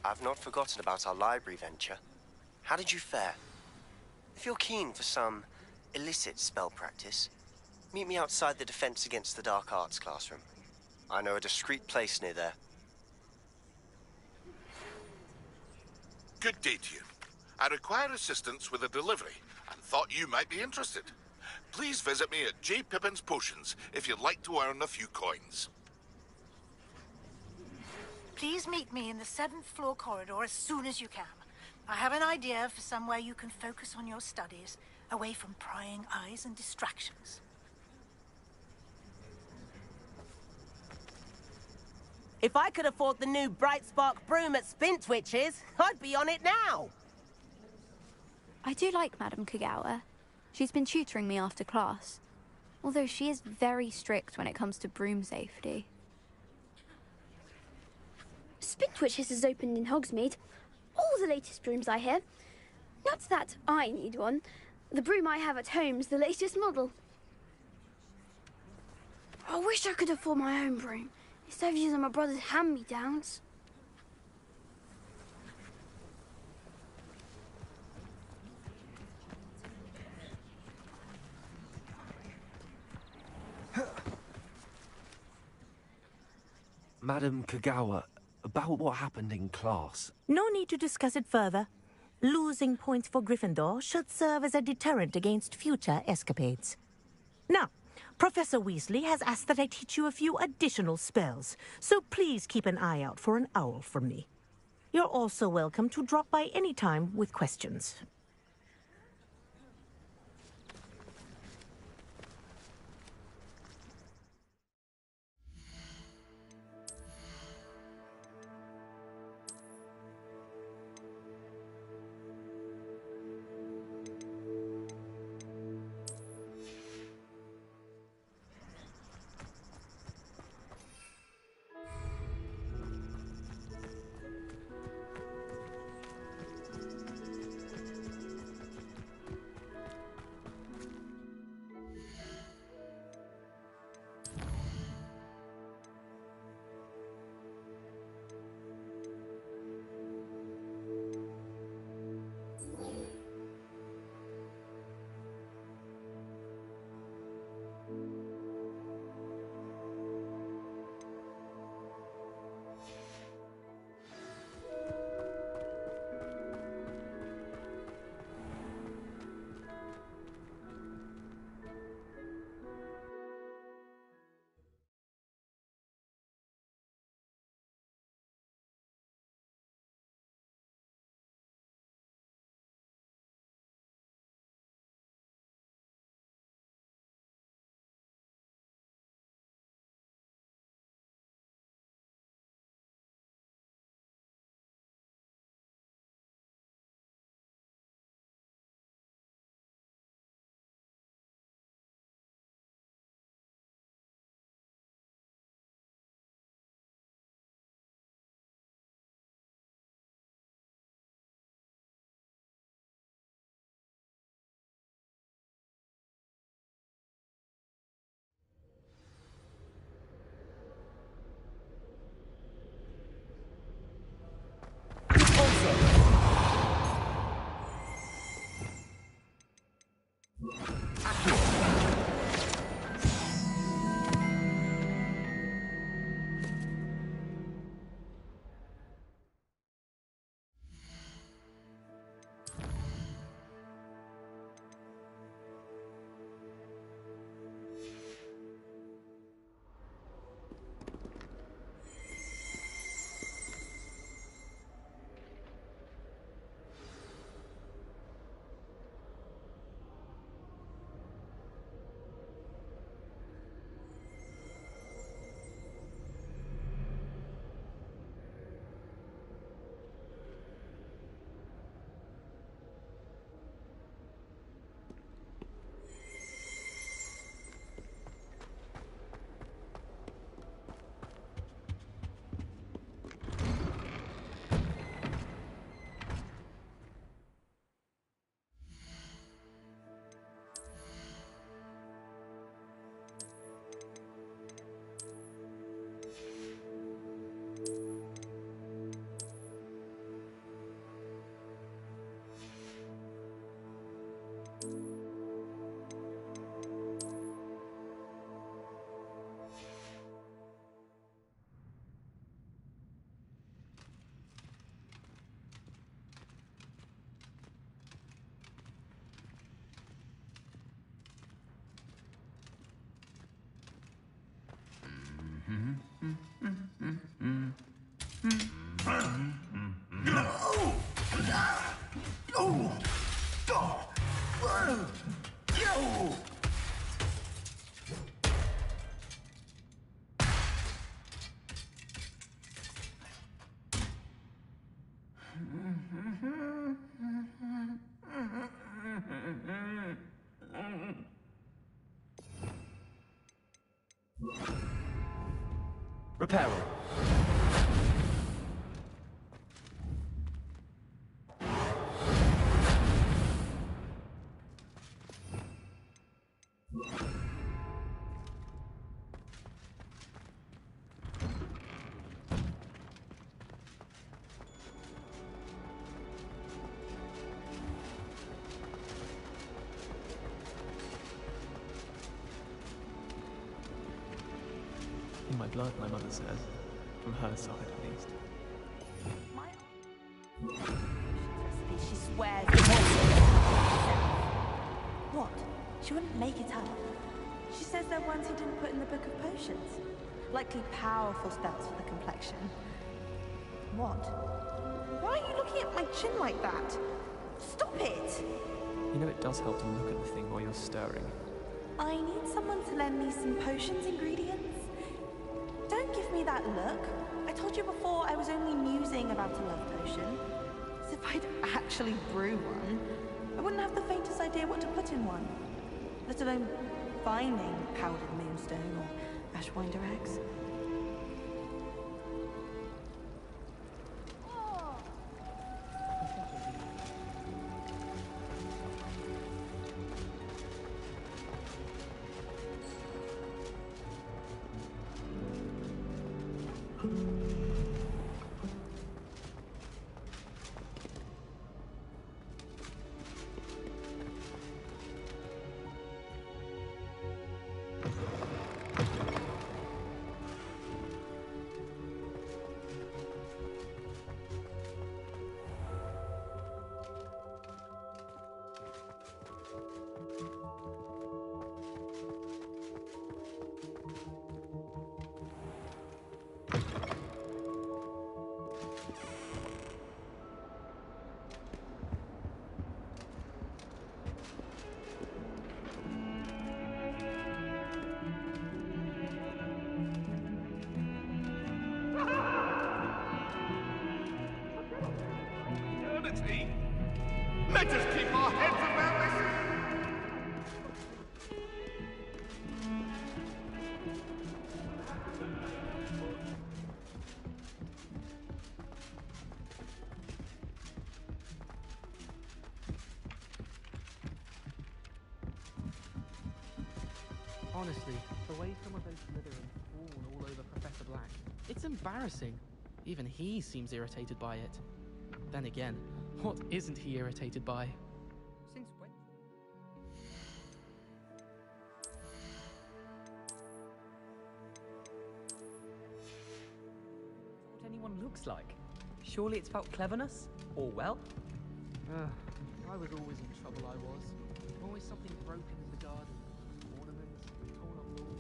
I've not forgotten about our library venture. How did you fare? If you're keen for some illicit spell practice, meet me outside the Defense Against the Dark Arts classroom. I know a discreet place near there. Good day to you. I require assistance with a delivery and thought you might be interested. Please visit me at J. Pippin's Potions if you'd like to earn a few coins. Please meet me in the 7th floor corridor as soon as you can. I have an idea for somewhere you can focus on your studies, away from prying eyes and distractions. If I could afford the new Bright Spark broom at Spintwitch's, I'd be on it now! I do like Madame Kagawa. She's been tutoring me after class. Although she is very strict when it comes to broom safety. Spintwitch's is opened in Hogsmeade. All the latest brooms, I hear. Not that I need one. The broom I have at home's the latest model. I wish I could afford my own broom, instead of using my brother's hand-me-downs. Madam Kagawa, about what happened in class. No need to discuss it further. Losing points for Gryffindor should serve as a deterrent against future escapades. Now, Professor Weasley has asked that I teach you a few additional spells, so please keep an eye out for an owl from me. You're also welcome to drop by any time with questions. Repair. In my blood, my mother says. From her side, at least. She swears. What? She wouldn't make it up. She says they're ones he didn't put in the book of potions. Likely powerful spells for the complexion. What? Why are you looking at my chin like that? Stop it! You know it does help to look at the thing while you're stirring. I need someone to lend me some potions ingredients. Don't give me that look. I told you before I was only musing about a love potion. As if I'd actually brew one. I wouldn't have the faintest idea what to put in one. Let alone finding powdered moonstone or ashwinder eggs. Let us keep our heads about this. Honestly, the way some of those Slytherins fawn all over Professor Black, it's embarrassing. Even he seems irritated by it. Then again, what isn't he irritated by? Since when? What anyone looks like. Surely it's about cleverness? Or well? I was always in trouble, I was. Always something broken in the garden. Ornaments, torn up lawn.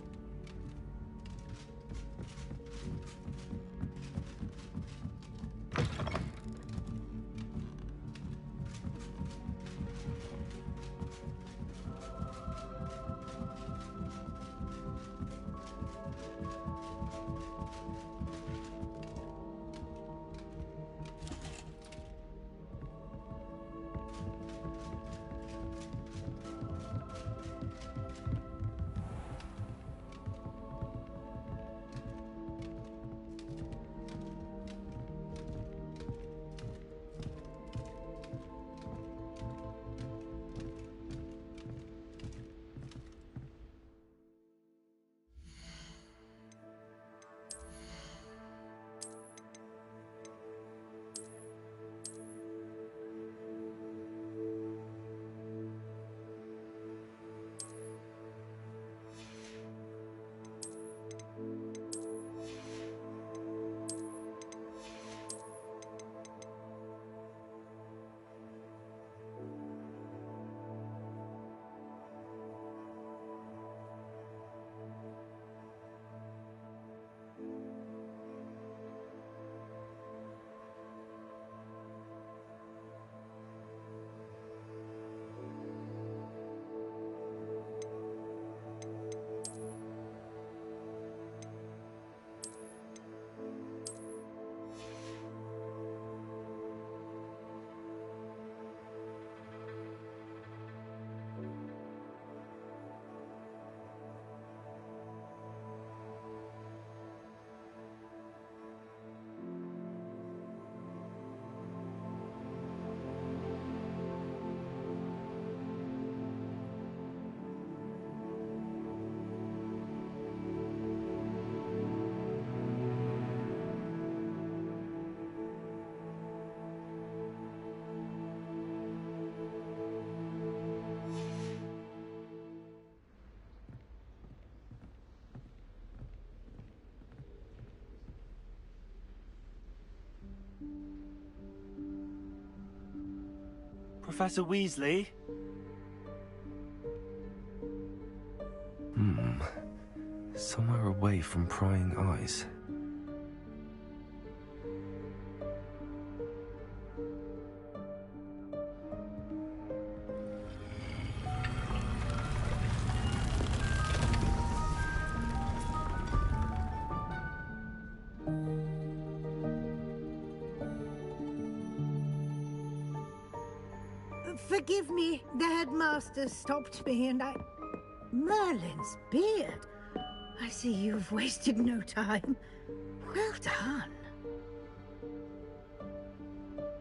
Professor Weasley? Somewhere away from prying eyes. Forgive me, the headmaster stopped me and I... Merlin's beard. I see you've wasted no time. Well done.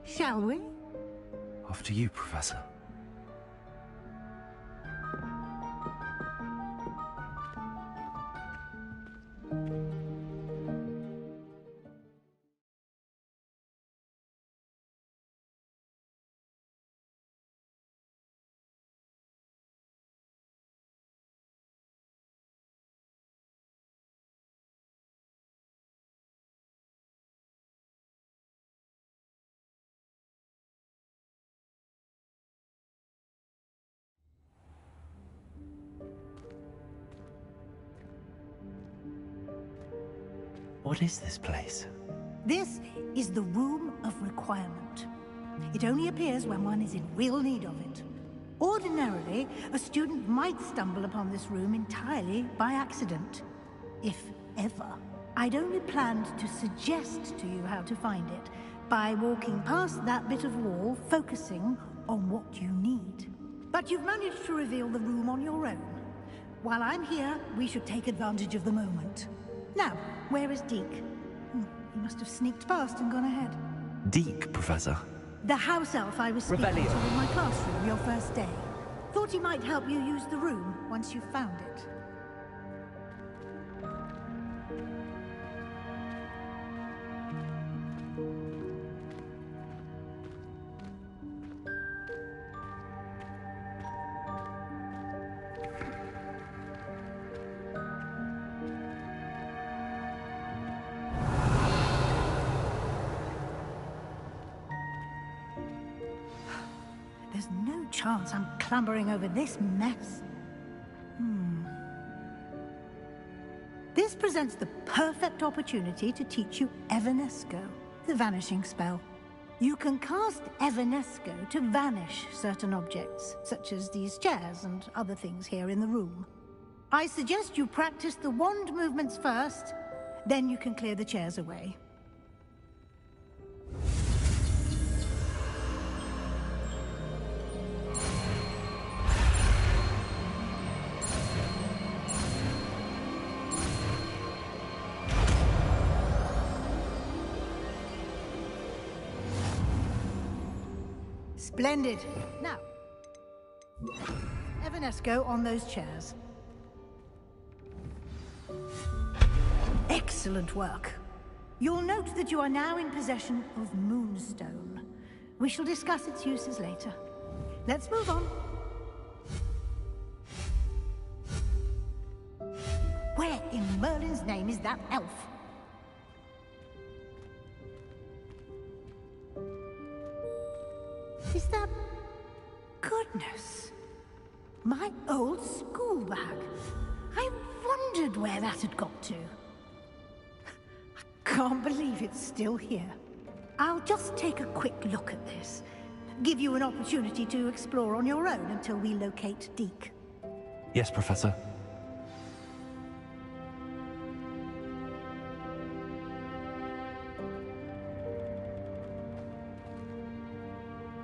Shall we? After you, Professor. What is this place? This is the Room of Requirement. It only appears when one is in real need of it. Ordinarily, a student might stumble upon this room entirely by accident. If ever. I'd only planned to suggest to you how to find it by walking past that bit of wall, focusing on what you need. But you've managed to reveal the room on your own. While I'm here, we should take advantage of the moment. Now, where is Deke? He must have sneaked past and gone ahead. Deke, Professor. The house elf I was speaking to in my classroom your first day. Thought he might help you use the room once you found it. There's no chance I'm clambering over this mess. This presents the perfect opportunity to teach you Evanesco, the vanishing spell. You can cast Evanesco to vanish certain objects, such as these chairs and other things here in the room. I suggest you practice the wand movements first, then you can clear the chairs away. Splendid. Now, Evanesco on those chairs. Excellent work. You'll note that you are now in possession of Moonstone. We shall discuss its uses later. Let's move on. Where in Merlin's name is that elf? Is that... Goodness. My old school bag. I wondered where that had got to. I can't believe it's still here. I'll just take a quick look at this. Give you an opportunity to explore on your own until we locate Deke. Yes, Professor.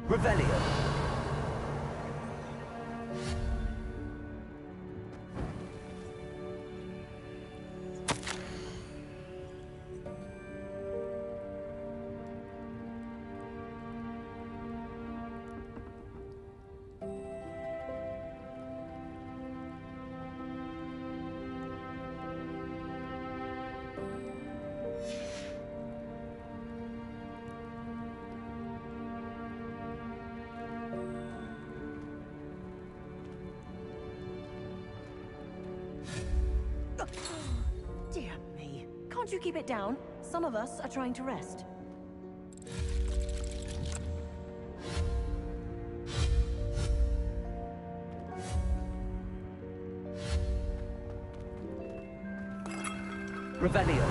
Revelio. Dear me. Can't you keep it down? Some of us are trying to rest. Revelio.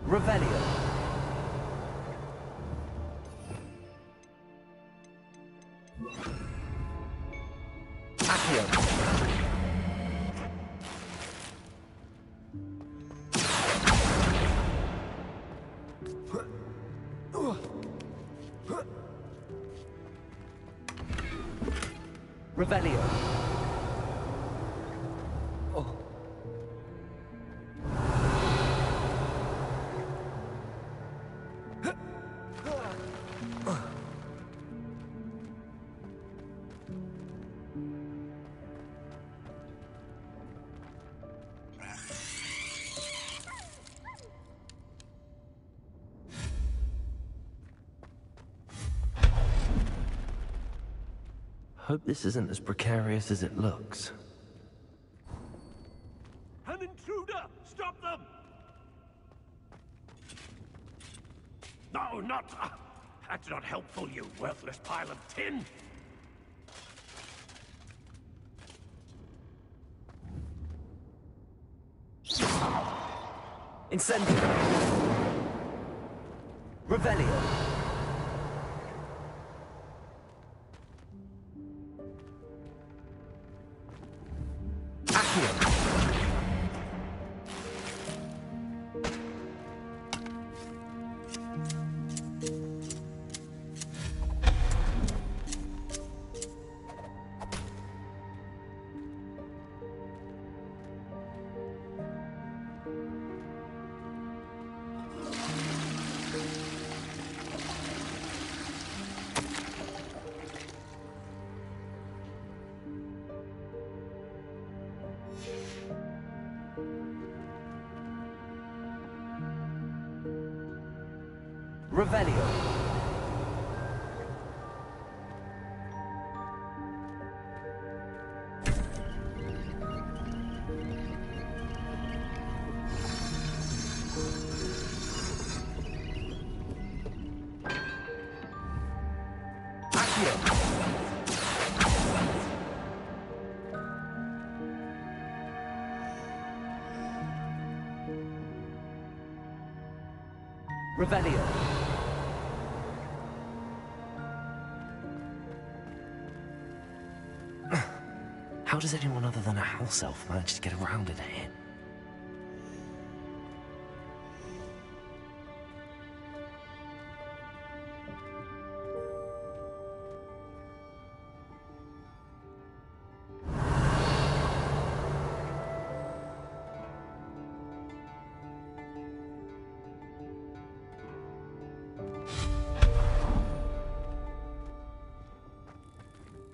Revelio. Accio. Revelio. Oh. Hope this isn't as precarious as it looks. An intruder! Stop them! No, not... that's not helpful, you worthless pile of tin! Incendio. Revelio. Accio. Revelio. Accio. Revelio. How does anyone other than a house elf manage to get around in here?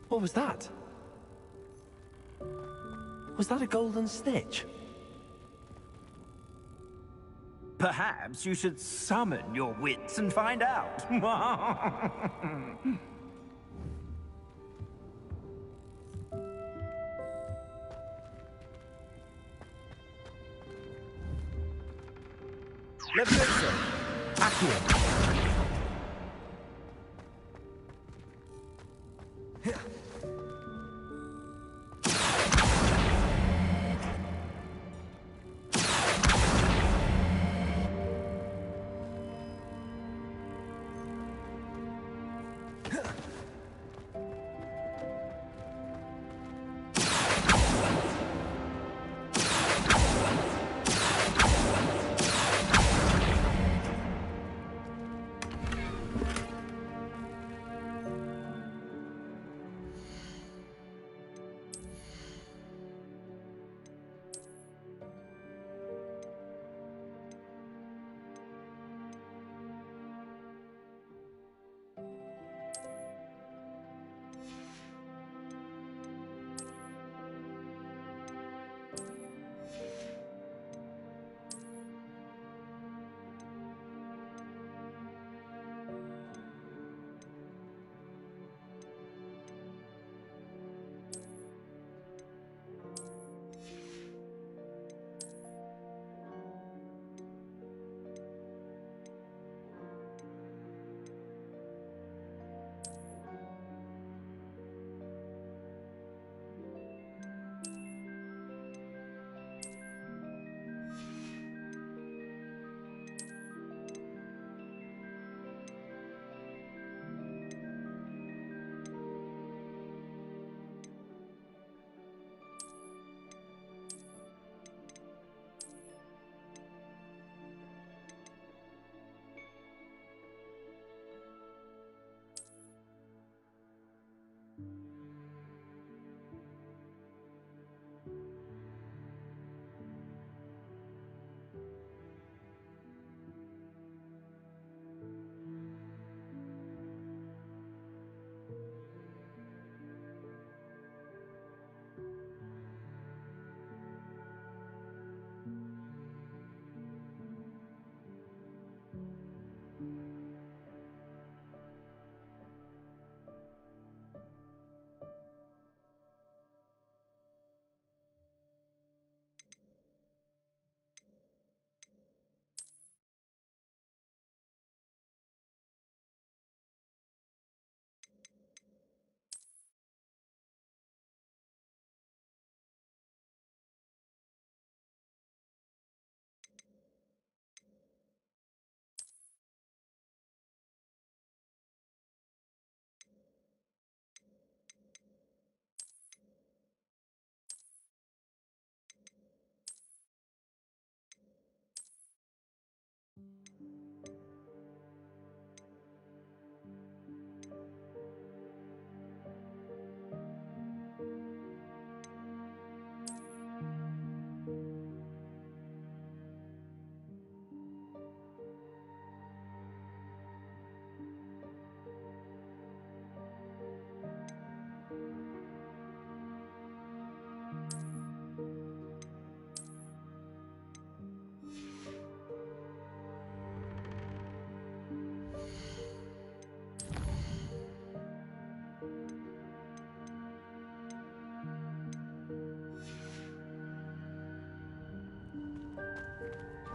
What was that? Was that a golden snitch? Perhaps you should summon your wits and find out. Levioso. Accio.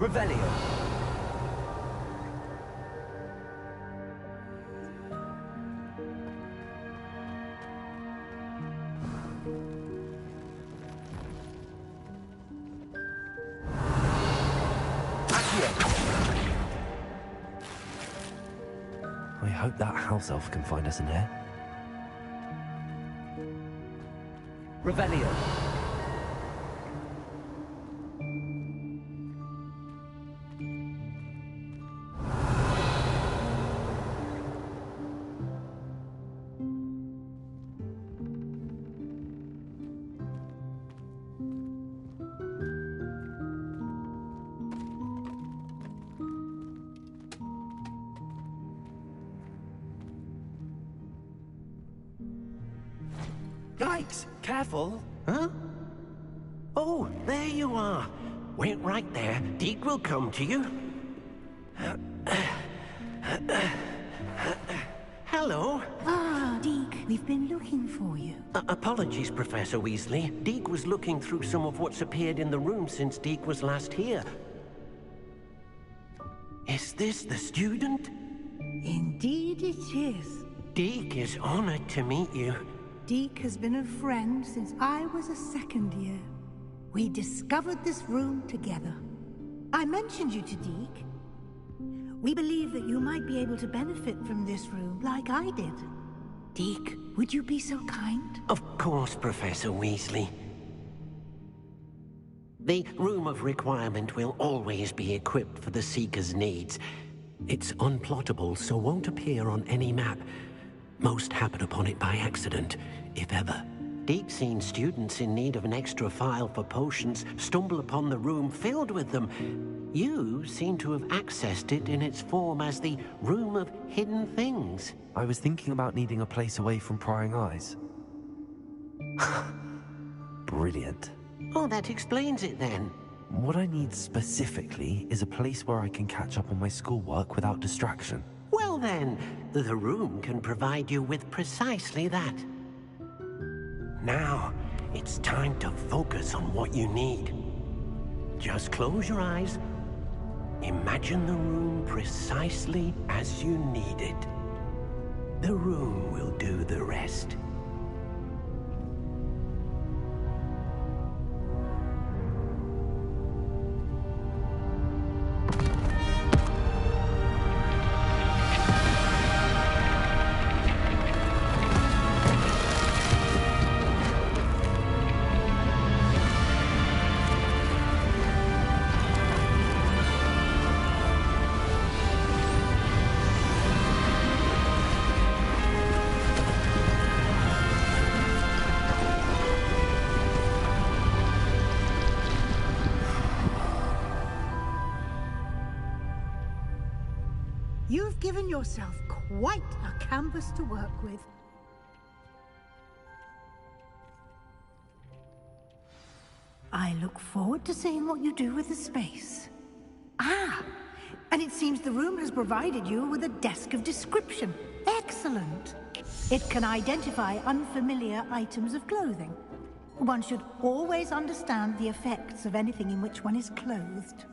Revelio. I hope that house elf can find us in here. Revelio. Yikes! Careful! Huh? Oh, there you are. Wait right there. Deke will come to you. Hello. Ah, Deke, we've been looking for you. Apologies, Professor Weasley. Deke was looking through some of what's appeared in the room since Deke was last here. Is this the student? Indeed it is. Deke is honored to meet you. Deke has been a friend since I was a second year. We discovered this room together. I mentioned you to Deke. We believe that you might be able to benefit from this room like I did. Deke, would you be so kind? Of course, Professor Weasley. The Room of Requirement will always be equipped for the Seeker's needs. It's unplottable, so won't appear on any map. Most happen upon it by accident, if ever. Deke's seen students in need of an extra file for potions stumble upon the room filled with them. You seem to have accessed it in its form as the Room of Hidden Things. I was thinking about needing a place away from prying eyes. Brilliant. Oh, that explains it then. What I need specifically is a place where I can catch up on my schoolwork without distraction. Well then, the room can provide you with precisely that. Now, it's time to focus on what you need. Just close your eyes. Imagine the room precisely as you need it. The room will do the rest. You've given yourself quite a canvas to work with. I look forward to seeing what you do with the space. Ah, and it seems the room has provided you with a desk of description. Excellent. It can identify unfamiliar items of clothing. One should always understand the effects of anything in which one is clothed.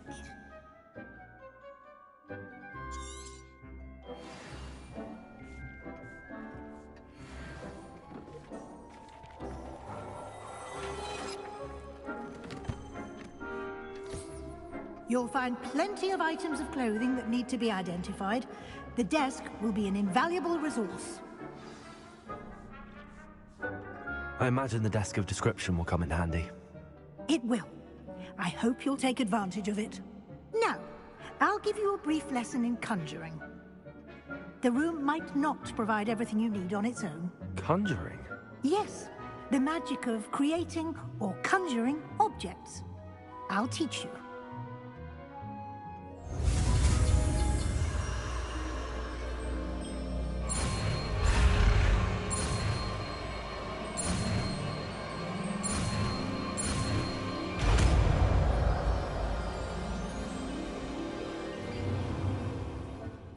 You'll find plenty of items of clothing that need to be identified. The desk will be an invaluable resource. I imagine the desk of description will come in handy. It will. I hope you'll take advantage of it. Now, I'll give you a brief lesson in conjuring. The room might not provide everything you need on its own. Conjuring? Yes, the magic of creating or conjuring objects. I'll teach you.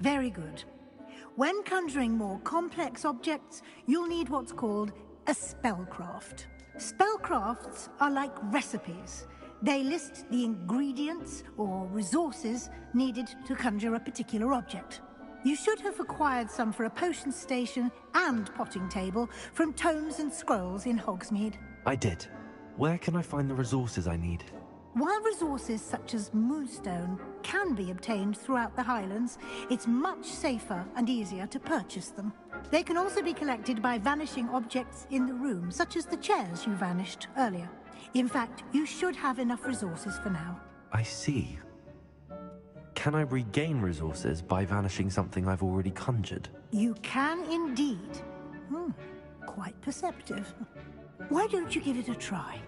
Very good. When conjuring more complex objects, you'll need what's called a spellcraft. Spellcrafts are like recipes. They list the ingredients or resources needed to conjure a particular object. You should have acquired some for a potion station and potting table from tomes and scrolls in Hogsmeade. I did. Where can I find the resources I need? While resources such as moonstone can be obtained throughout the Highlands, it's much safer and easier to purchase them. They can also be collected by vanishing objects in the room, such as the chairs you vanished earlier. In fact, you should have enough resources for now. I see. Can I regain resources by vanishing something I've already conjured? You can indeed. Quite perceptive. Why don't you give it a try?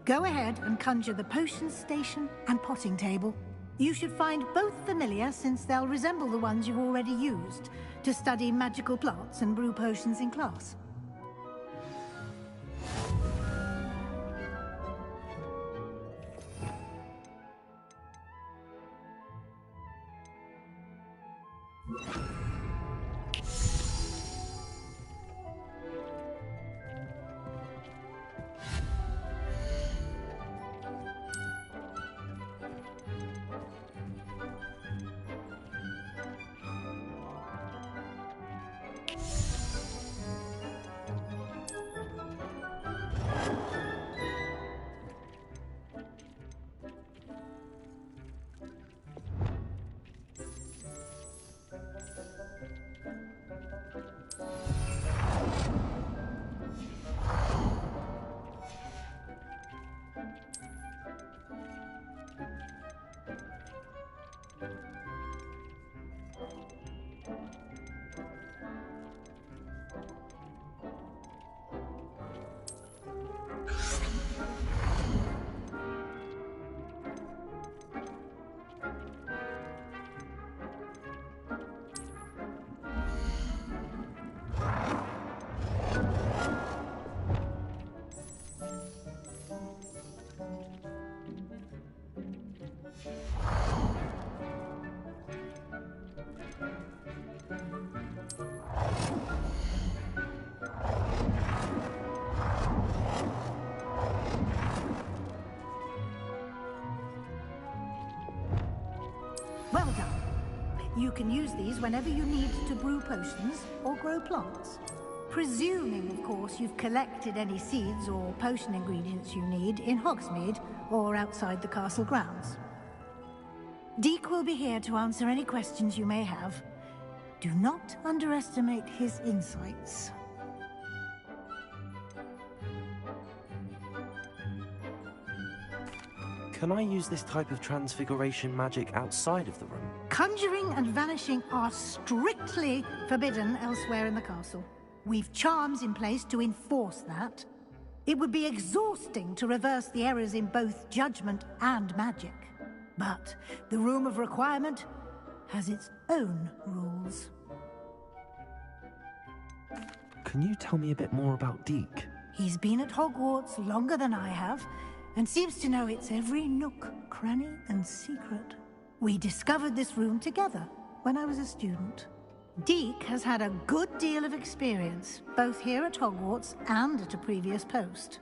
Go ahead and conjure the potion station and potting table. You should find both familiar, since they'll resemble the ones you've already used to study magical plants and brew potions in class. Well done. You can use these whenever you need to brew potions or grow plants. Presuming, of course, you've collected any seeds or potion ingredients you need in Hogsmeade or outside the castle grounds. Deek will be here to answer any questions you may have. Do not underestimate his insights. Can I use this type of transfiguration magic outside of the room? Conjuring and vanishing are strictly forbidden elsewhere in the castle. We've charms in place to enforce that. It would be exhausting to reverse the errors in both judgment and magic. But the Room of Requirement has its own rules. Can you tell me a bit more about Deek? He's been at Hogwarts longer than I have, and seems to know its every nook, cranny, and secret. We discovered this room together when I was a student. Deek has had a good deal of experience, both here at Hogwarts and at a previous post.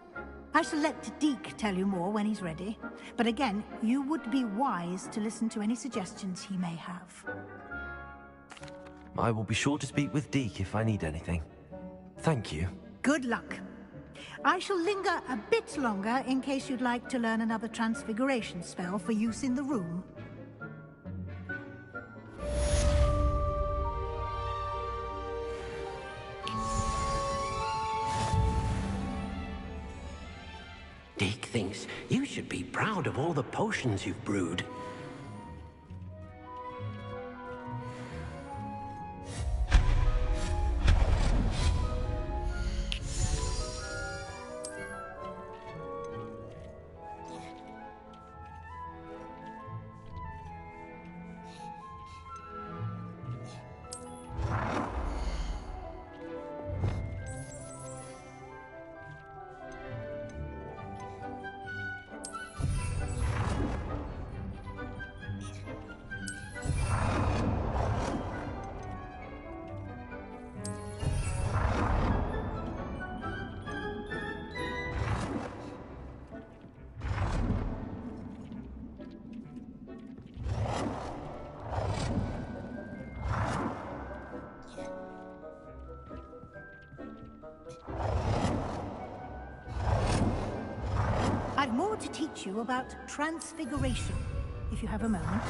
I shall let Deek tell you more when he's ready, but again, you would be wise to listen to any suggestions he may have. I will be sure to speak with Deek if I need anything. Thank you. Good luck. I shall linger a bit longer in case you'd like to learn another transfiguration spell for use in the room. Deek thinks you should be proud of all the potions you've brewed. I've more to teach you about transfiguration, if you have a moment.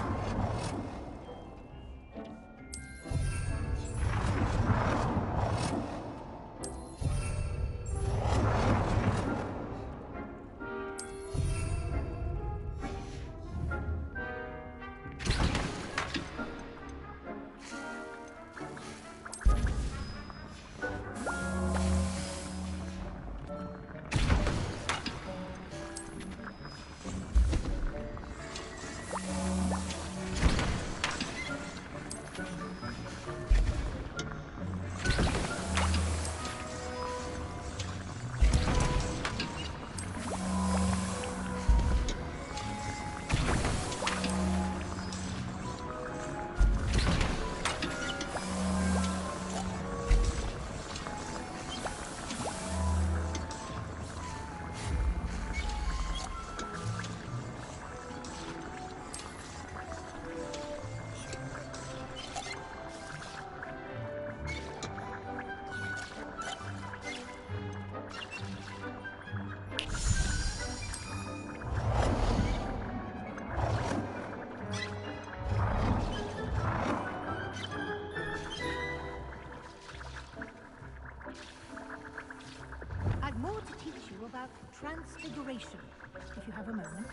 I've more to teach you about transfiguration, if you have a moment.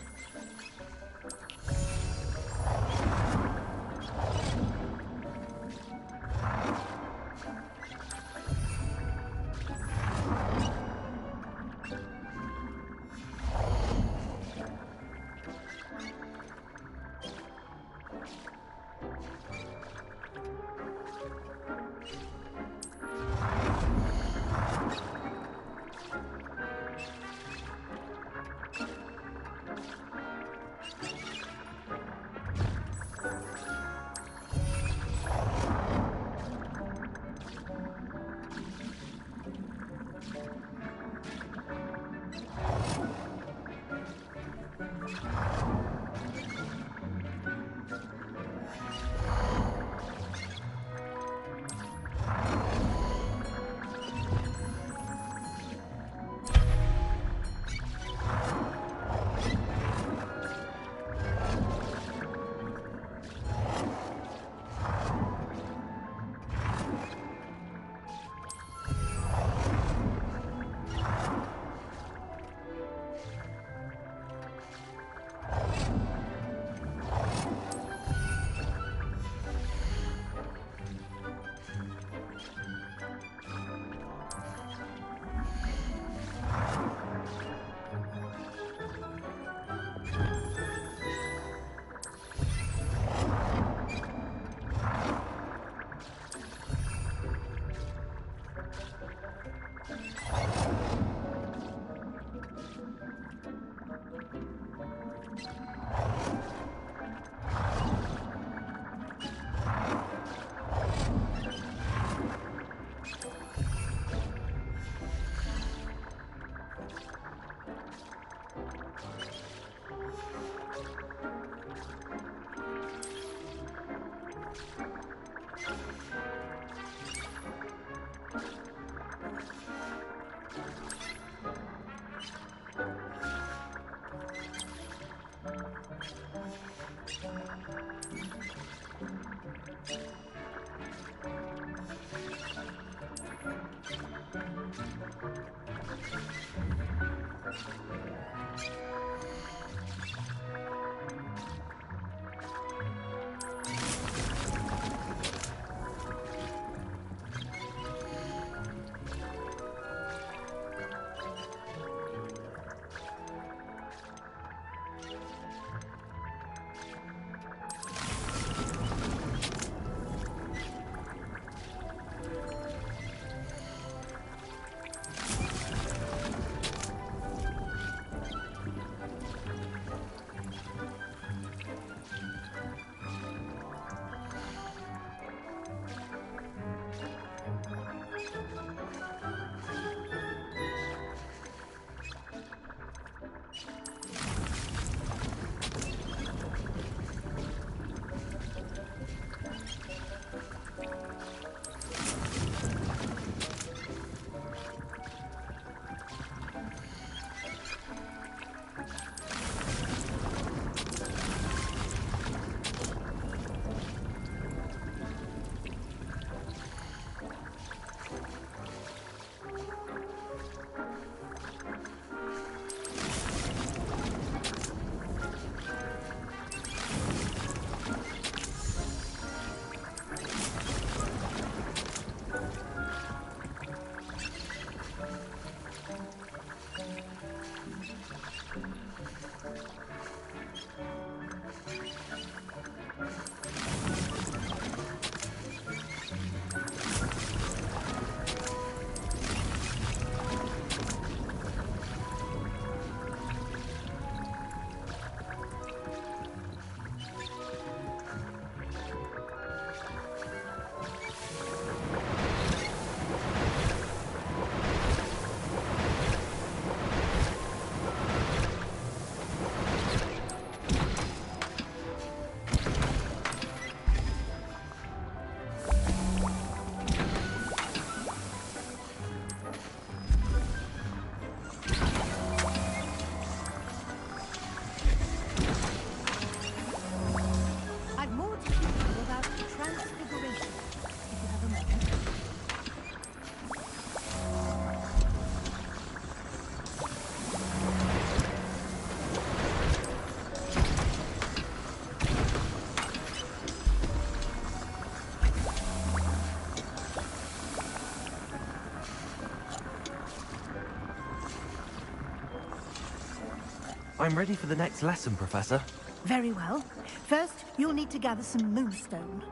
I'm ready for the next lesson, Professor. Very well. First, you'll need to gather some moonstone.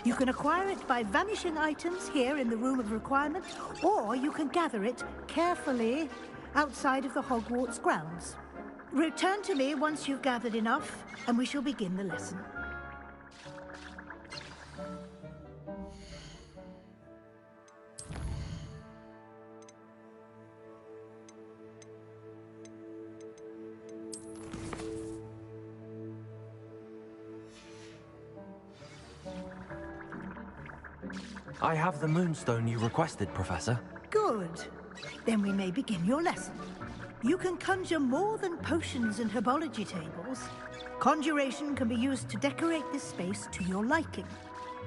You can acquire it by vanishing items here in the Room of Requirement, or you can gather it carefully outside of the Hogwarts grounds. Return to me once you've gathered enough, and we shall begin the lesson. I have the moonstone you requested, Professor. Good. Then we may begin your lesson. You can conjure more than potions and herbology tables. Conjuration can be used to decorate this space to your liking.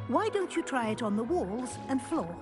Why don't you try it on the walls and floor?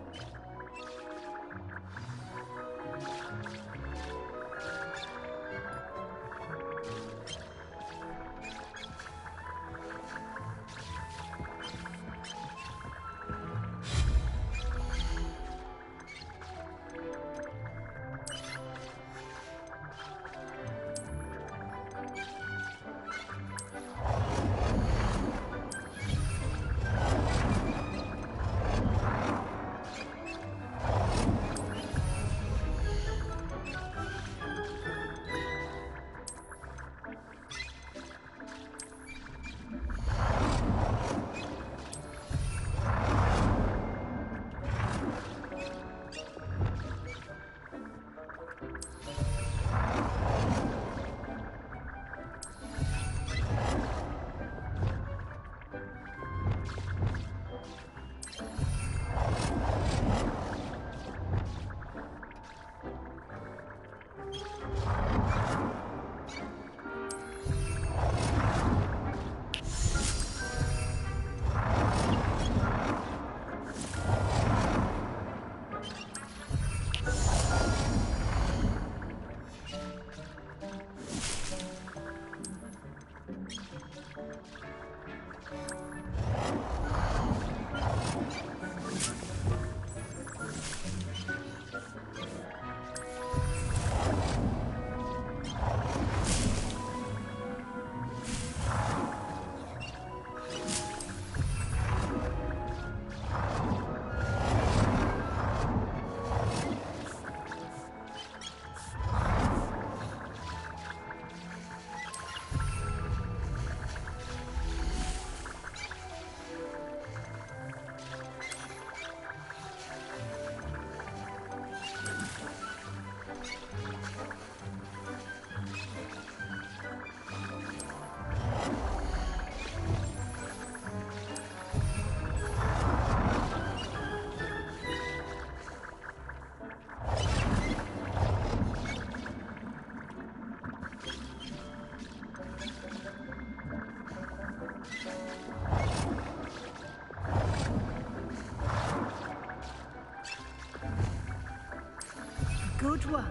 Good work.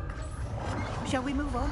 Shall we move on?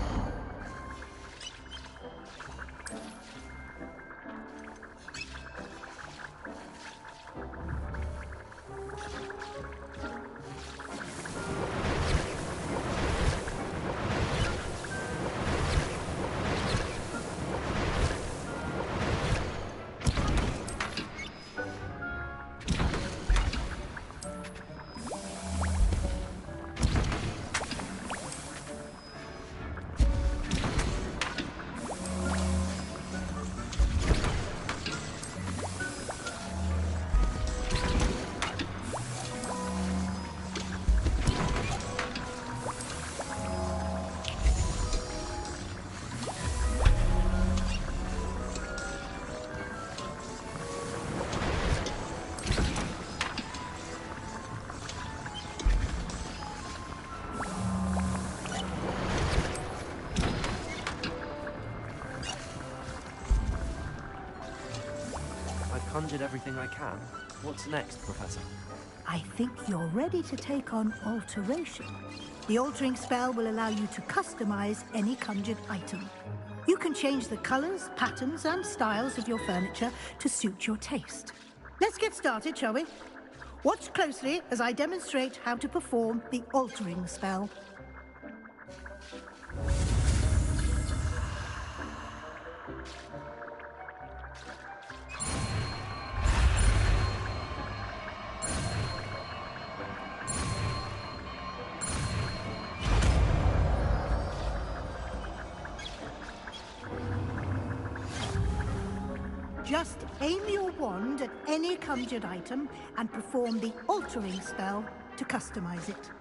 Conjured everything I can. What's next, Professor? I think you're ready to take on alteration. The altering spell will allow you to customize any conjured item. You can change the colors, patterns, and styles of your furniture to suit your taste. Let's get started, shall we? Watch closely as I demonstrate how to perform the altering spell. Just aim your wand at any conjured item and perform the altering spell to customize it.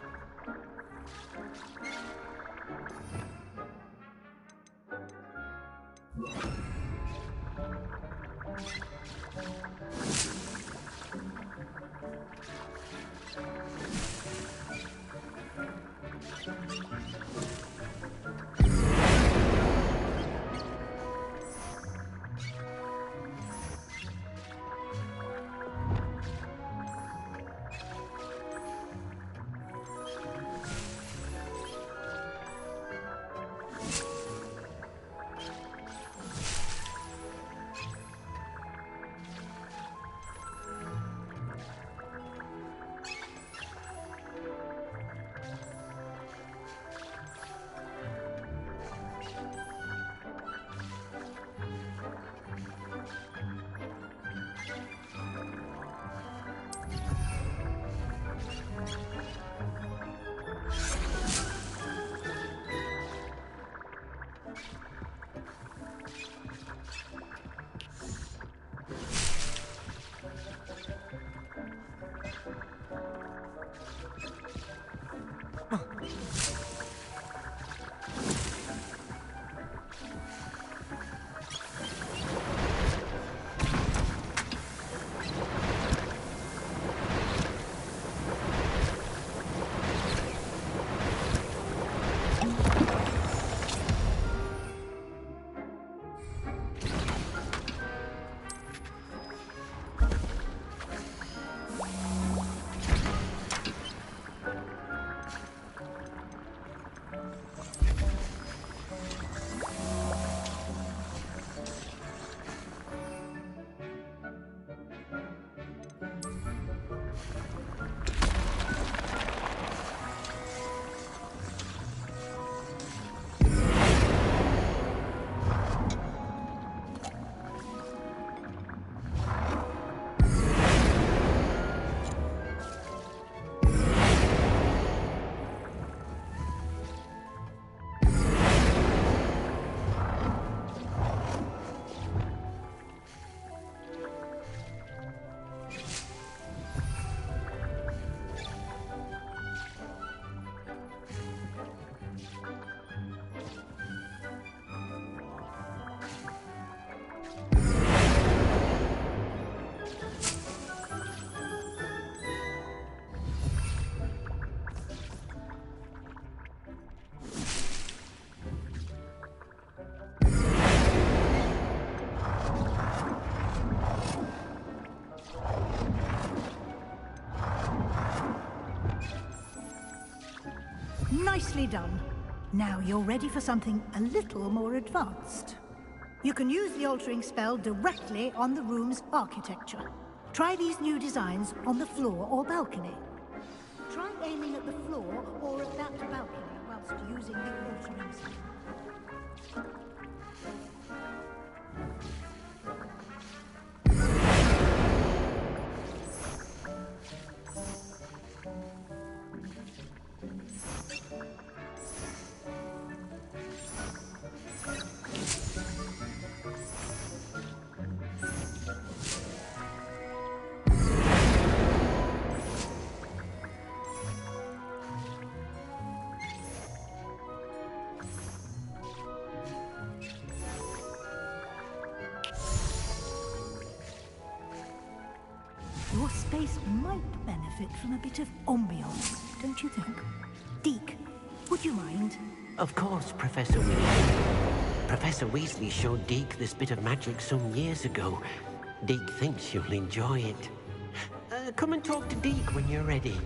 Nicely done. Now you're ready for something a little more advanced. You can use the altering spell directly on the room's architecture. Try these new designs on the floor or balcony. Try aiming at the floor or at that balcony whilst using the altering spell. Your space might benefit from a bit of ambiance, don't you think? Deke, would you mind? Of course, Professor Weasley. Professor Weasley showed Deke this bit of magic some years ago. Deke thinks you'll enjoy it. Come and talk to Deke when you're ready.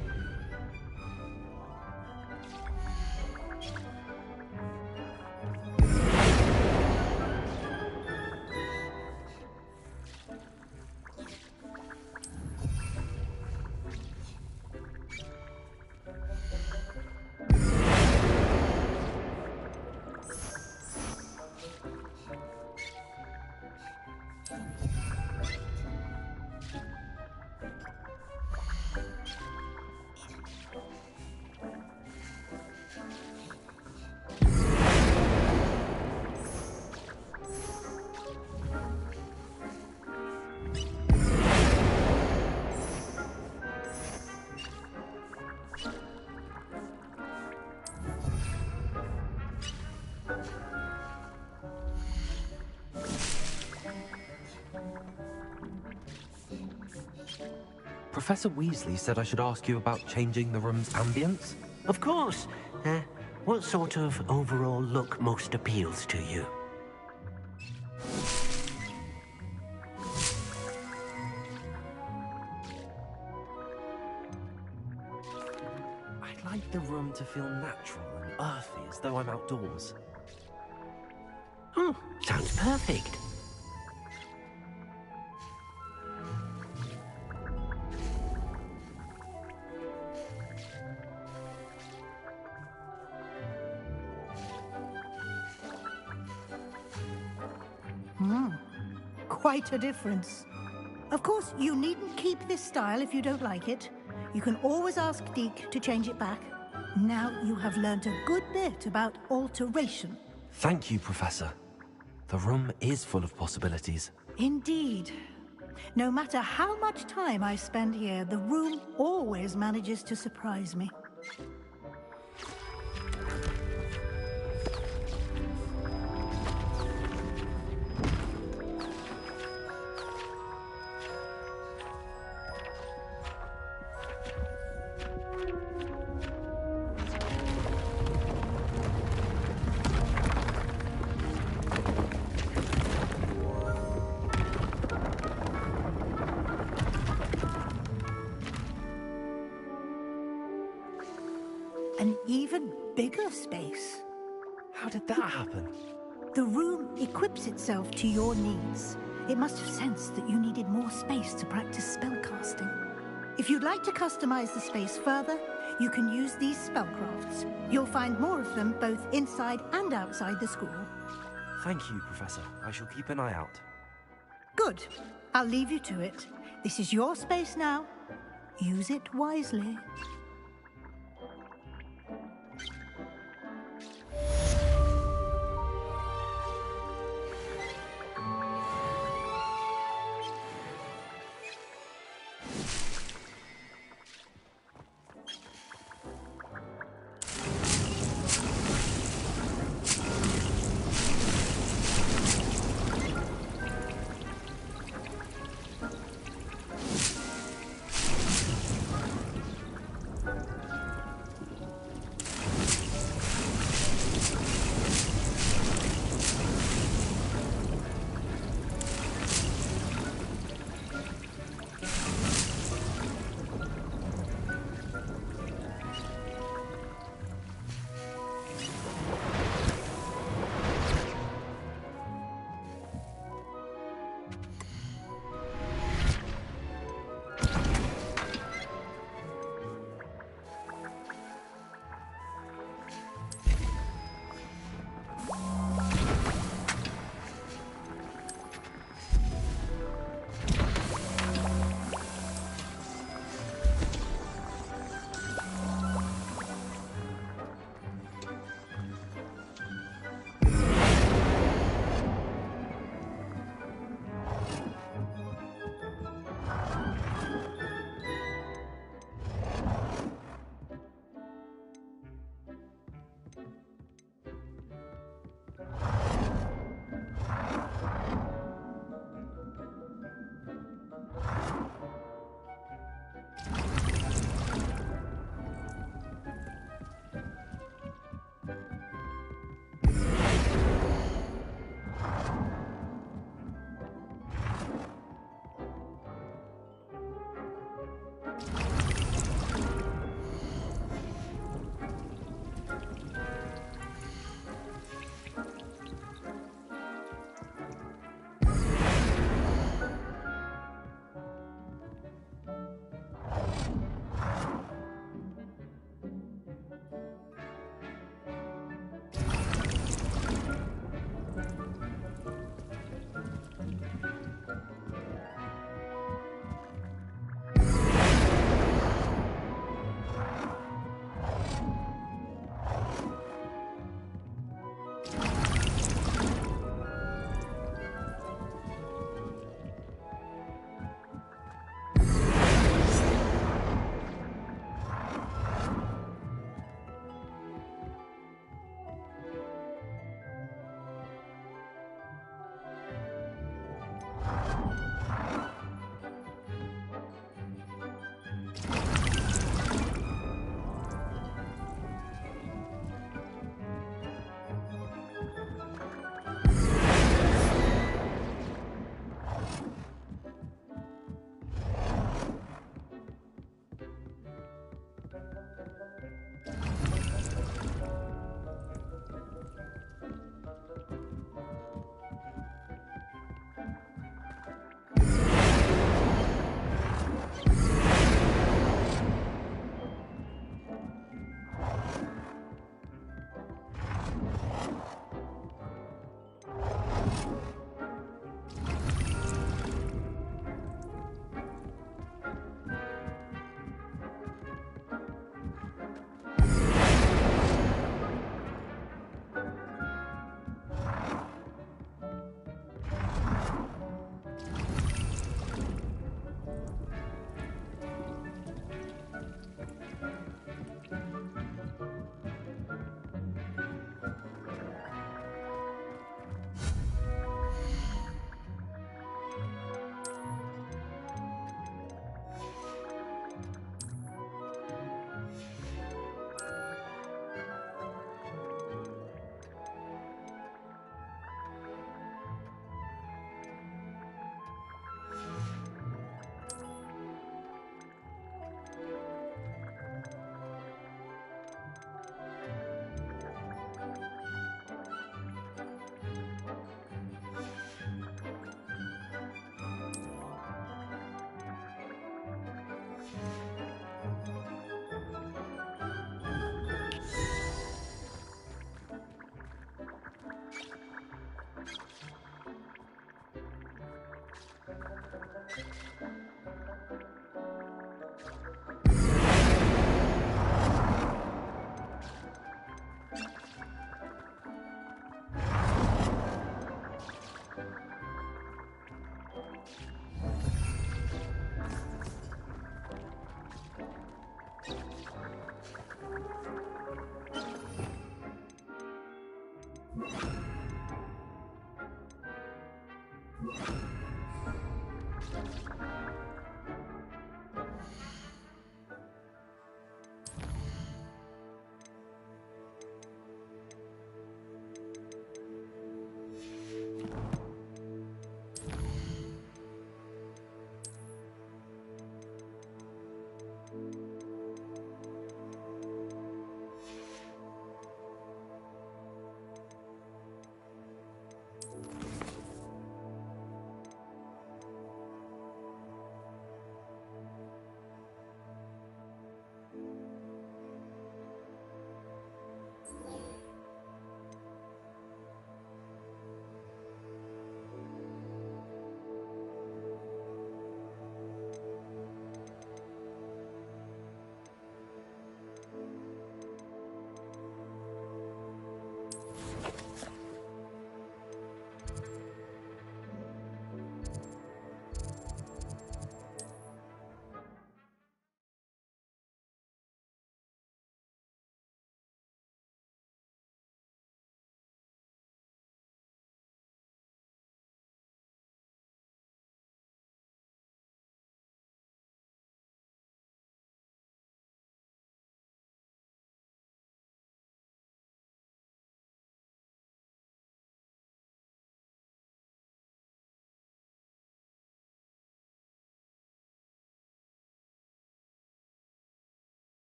Professor Weasley said I should ask you about changing the room's ambience. Of course. What sort of overall look most appeals to you? I'd like the room to feel natural and earthy, as though I'm outdoors. Sounds perfect. Quite a difference. Of course, you needn't keep this style if you don't like it. You can always ask Deke to change it back. Now you have learned a good bit about alteration. Thank you, Professor. The room is full of possibilities. Indeed. No matter how much time I spend here, the room always manages to surprise me. An even bigger space. How did that happen? The room equips itself to your needs. It must have sensed that you needed more space to practice spellcasting. If you'd like to customize the space further, you can use these spellcrafts. You'll find more of them both inside and outside the school. Thank you, Professor. I shall keep an eye out. Good. I'll leave you to it. This is your space now. Use it wisely.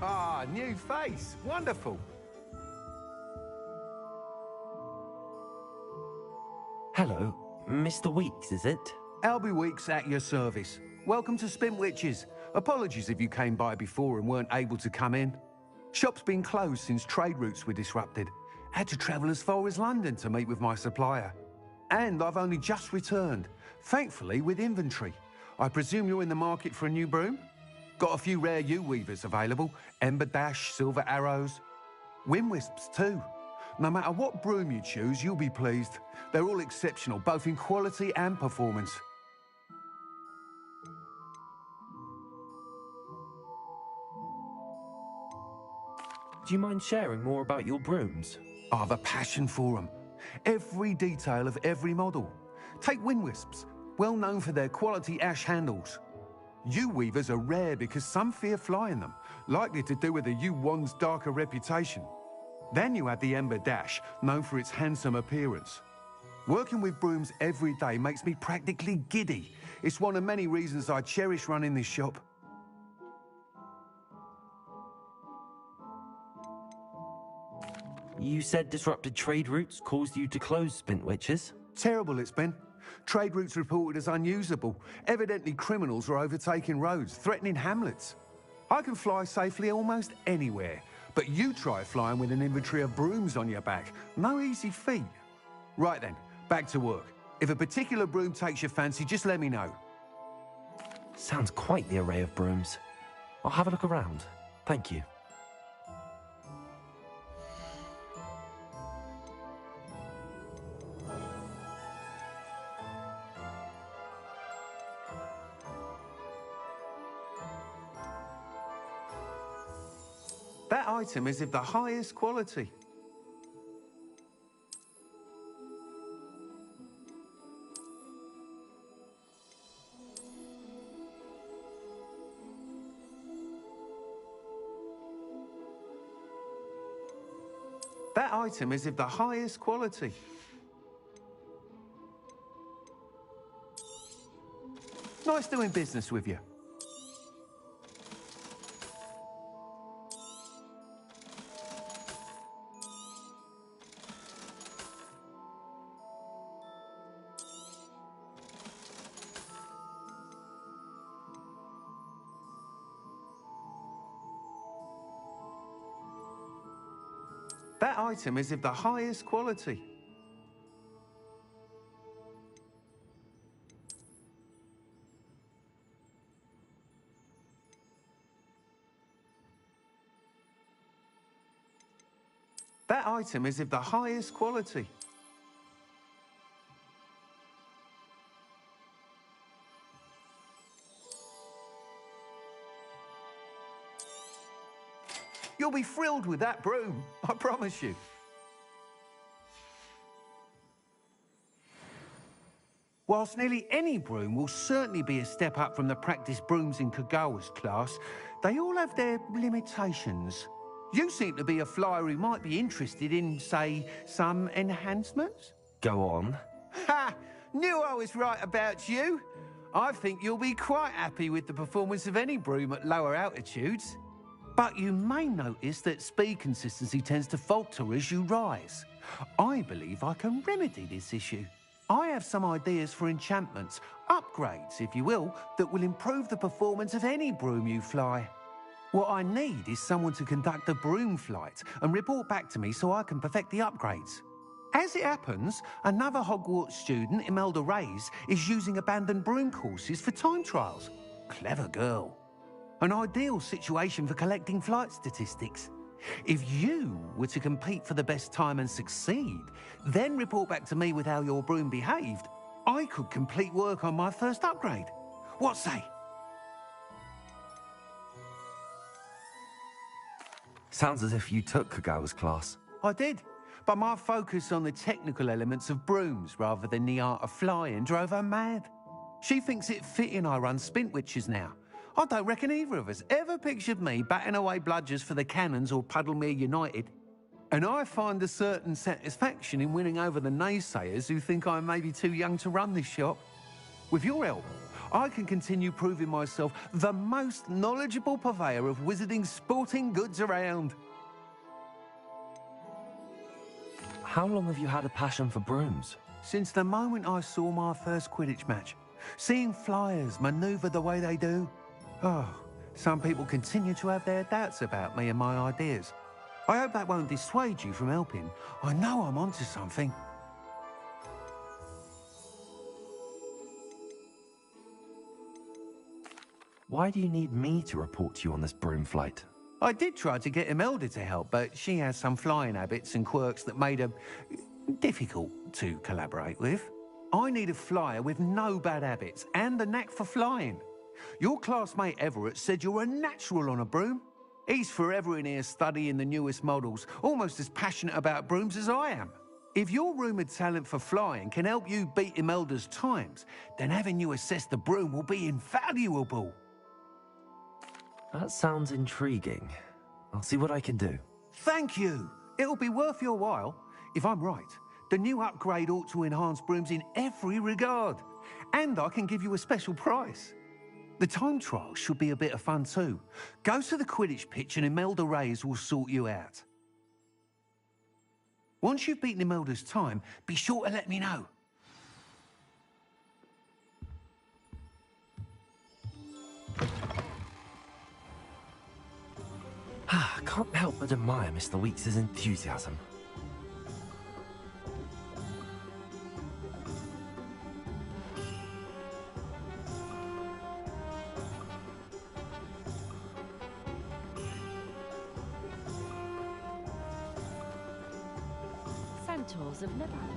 Ah, new face. Wonderful. Hello, Mr. Weeks, is it? Albie Weeks at your service. Welcome to Spintwitches. Apologies if you came by before and weren't able to come in. Shop's been closed since trade routes were disrupted. Had to travel as far as London to meet with my supplier. And I've only just returned, thankfully with inventory. I presume you're in the market for a new broom? Got a few rare U-weavers available. Ember Dash, Silver Arrows. Wind Wisps too. No matter what broom you choose, you'll be pleased. They're all exceptional, both in quality and performance. Do you mind sharing more about your brooms? I have a passion for them. Every detail of every model. Take Wind Wisps, well known for their quality ash handles. U-weavers are rare because some fear flying them, likely to do with the U-wand's darker reputation. Then you have the Ember Dash, known for its handsome appearance. Working with brooms every day makes me practically giddy. It's one of many reasons I cherish running this shop. You said disrupted trade routes caused you to close Spintwitches? Terrible it's been. Trade routes reported as unusable. Evidently criminals are overtaking roads, threatening hamlets. I can fly safely almost anywhere, but you try flying with an inventory of brooms on your back. No easy feat. Right then, back to work. If a particular broom takes your fancy, just let me know. Sounds quite the array of brooms. I'll have a look around. Thank you. That item is of the highest quality. That item is of the highest quality. Nice doing business with you. That item is of the highest quality. That item is of the highest quality. You'll be thrilled with that broom, I promise you. Whilst nearly any broom will certainly be a step up from the practice brooms in Kagawa's class, they all have their limitations. You seem to be a flyer who might be interested in, say, some enhancements? Go on. Ha! Knew I was right about you. I think you'll be quite happy with the performance of any broom at lower altitudes. But you may notice that speed consistency tends to falter as you rise. I believe I can remedy this issue. I have some ideas for enchantments, upgrades, if you will, that will improve the performance of any broom you fly. What I need is someone to conduct a broom flight and report back to me so I can perfect the upgrades. As it happens, another Hogwarts student, Imelda Reyes, is using abandoned broom courses for time trials. Clever girl. An ideal situation for collecting flight statistics. If you were to compete for the best time and succeed, then report back to me with how your broom behaved, I could complete work on my first upgrade. What say? Sounds as if you took Kagawa's class. I did, but my focus on the technical elements of brooms rather than the art of flying drove her mad. She thinks it fitting I run Spintwitches now. I don't reckon either of us ever pictured me batting away bludgers for the Cannons or Puddlemere United. And I find a certain satisfaction in winning over the naysayers who think I may be too young to run this shop. With your help, I can continue proving myself the most knowledgeable purveyor of wizarding sporting goods around. How long have you had a passion for brooms? Since the moment I saw my first Quidditch match. Seeing flyers manoeuvre the way they do. Oh, some people continue to have their doubts about me and my ideas. I hope that won't dissuade you from helping. I know I'm onto something. Why do you need me to report to you on this broom flight? I did try to get Imelda to help, but she has some flying habits and quirks that made her difficult to collaborate with. I need a flyer with no bad habits and the knack for flying. Your classmate Everett said you're a natural on a broom. He's forever in here studying the newest models, almost as passionate about brooms as I am. If your rumoured talent for flying can help you beat Imelda's times, then having you assess the broom will be invaluable. That sounds intriguing. I'll see what I can do. Thank you. It'll be worth your while. If I'm right, the new upgrade ought to enhance brooms in every regard. And I can give you a special price. The time trial should be a bit of fun too. Go to the Quidditch pitch and Imelda Reyes will sort you out. Once you've beaten Imelda's time, be sure to let me know. I can't help but admire Mr. Weeks' enthusiasm. Centaurs of Nibak.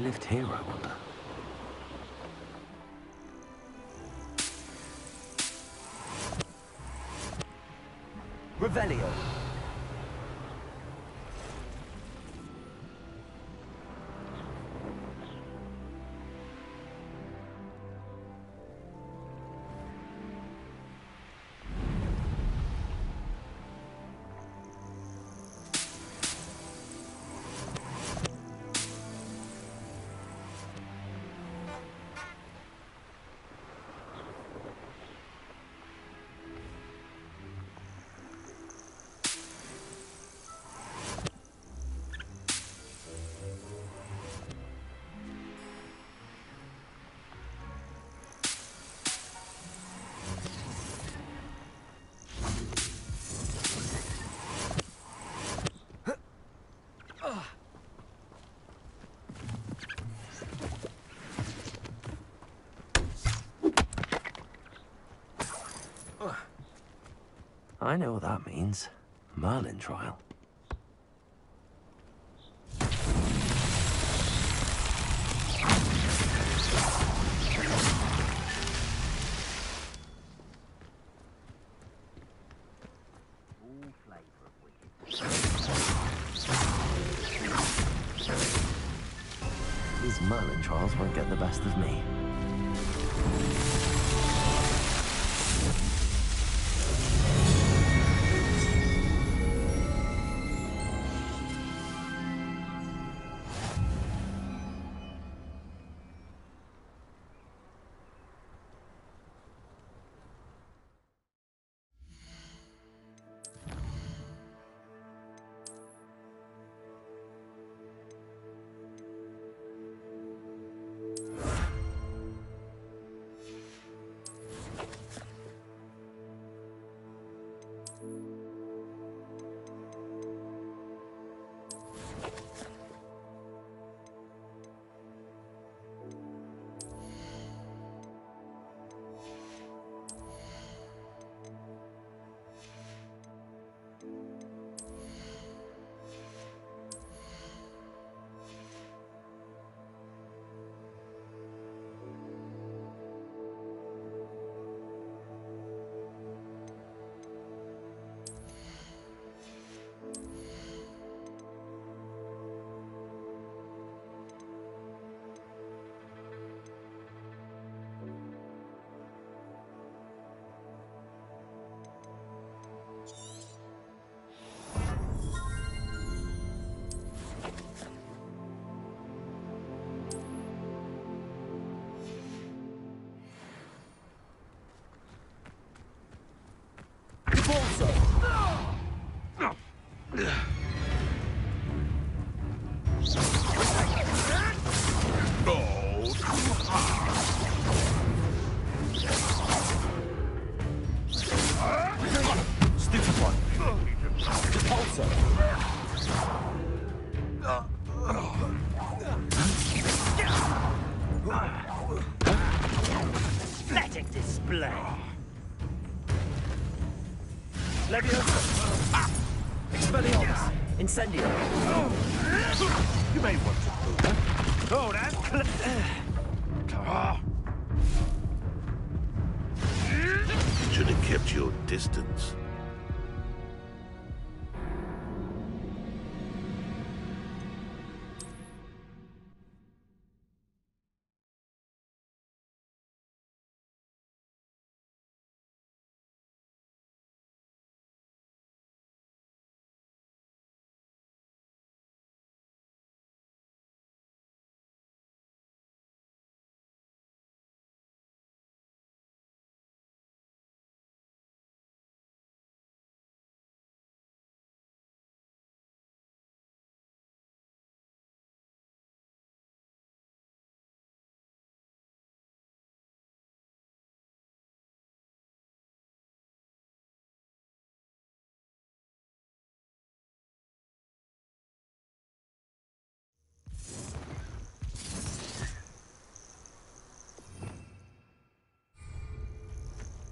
lived here, I wonder? Revelio. I know what that means. Merlin trial. These Merlin trials won't get the best of me. Pathetic display. Expelliarmus! Incendio! You may want to move. Oh, that's Should have kept your distance.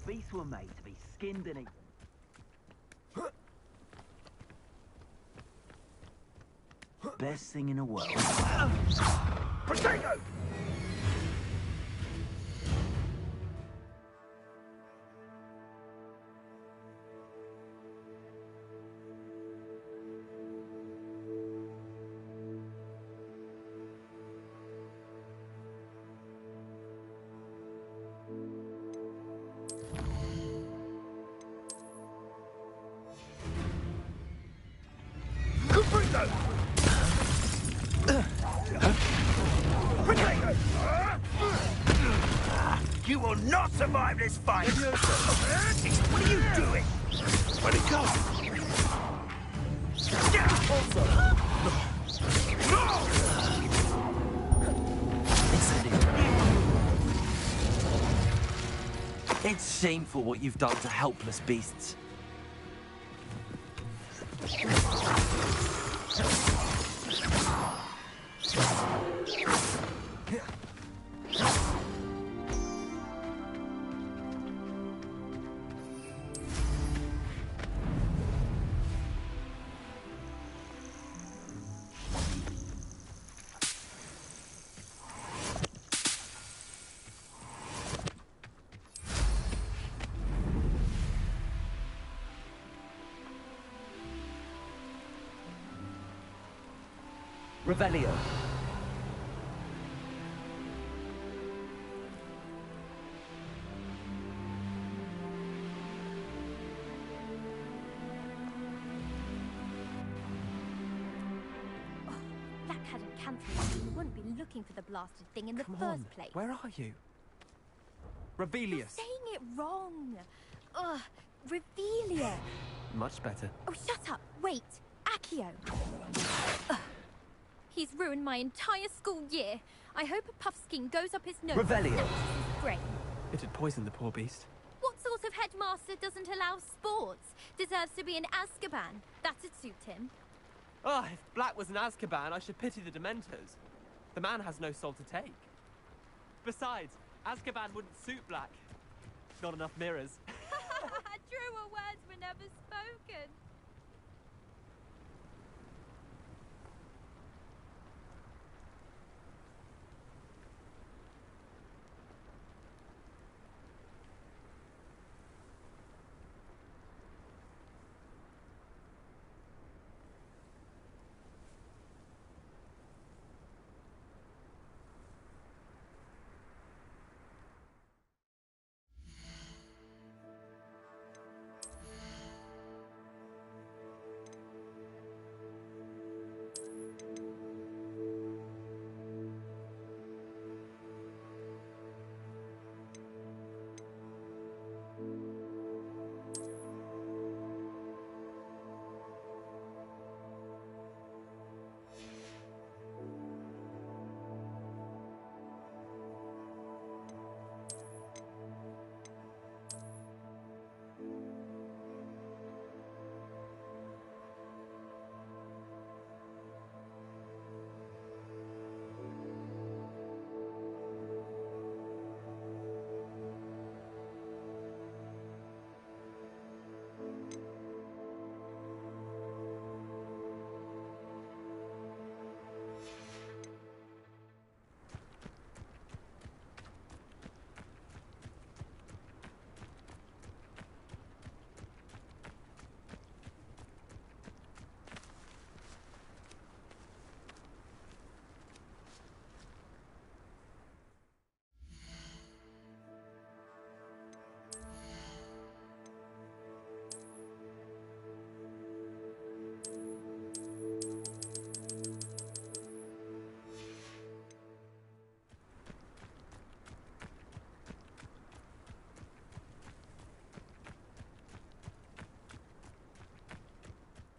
Beasts were made to be skinned and eaten. Best thing in the world. Protego! You will not survive this fight! What are you doing? Where'd it go? It's shameful what you've done to helpless beasts. Revelio. That hadn't cancelled, we wouldn't be looking for the blasted thing in the first place. Where are you? You're Revelius. saying it wrong. Ugh, Revelia. Much better. Oh, shut up. Wait. Accio. Ugh. He's ruined my entire school year. I hope a puff skin goes up his nose. Revelio. Snatches his brain. It had poisoned the poor beast. What sort of headmaster doesn't allow sports? Deserves to be in Azkaban. That'd suit him. Ah, if Black was in Azkaban, I should pity the Dementors. The man has no soul to take. Besides, Azkaban wouldn't suit Black. Not enough mirrors. Truer words were never spoken.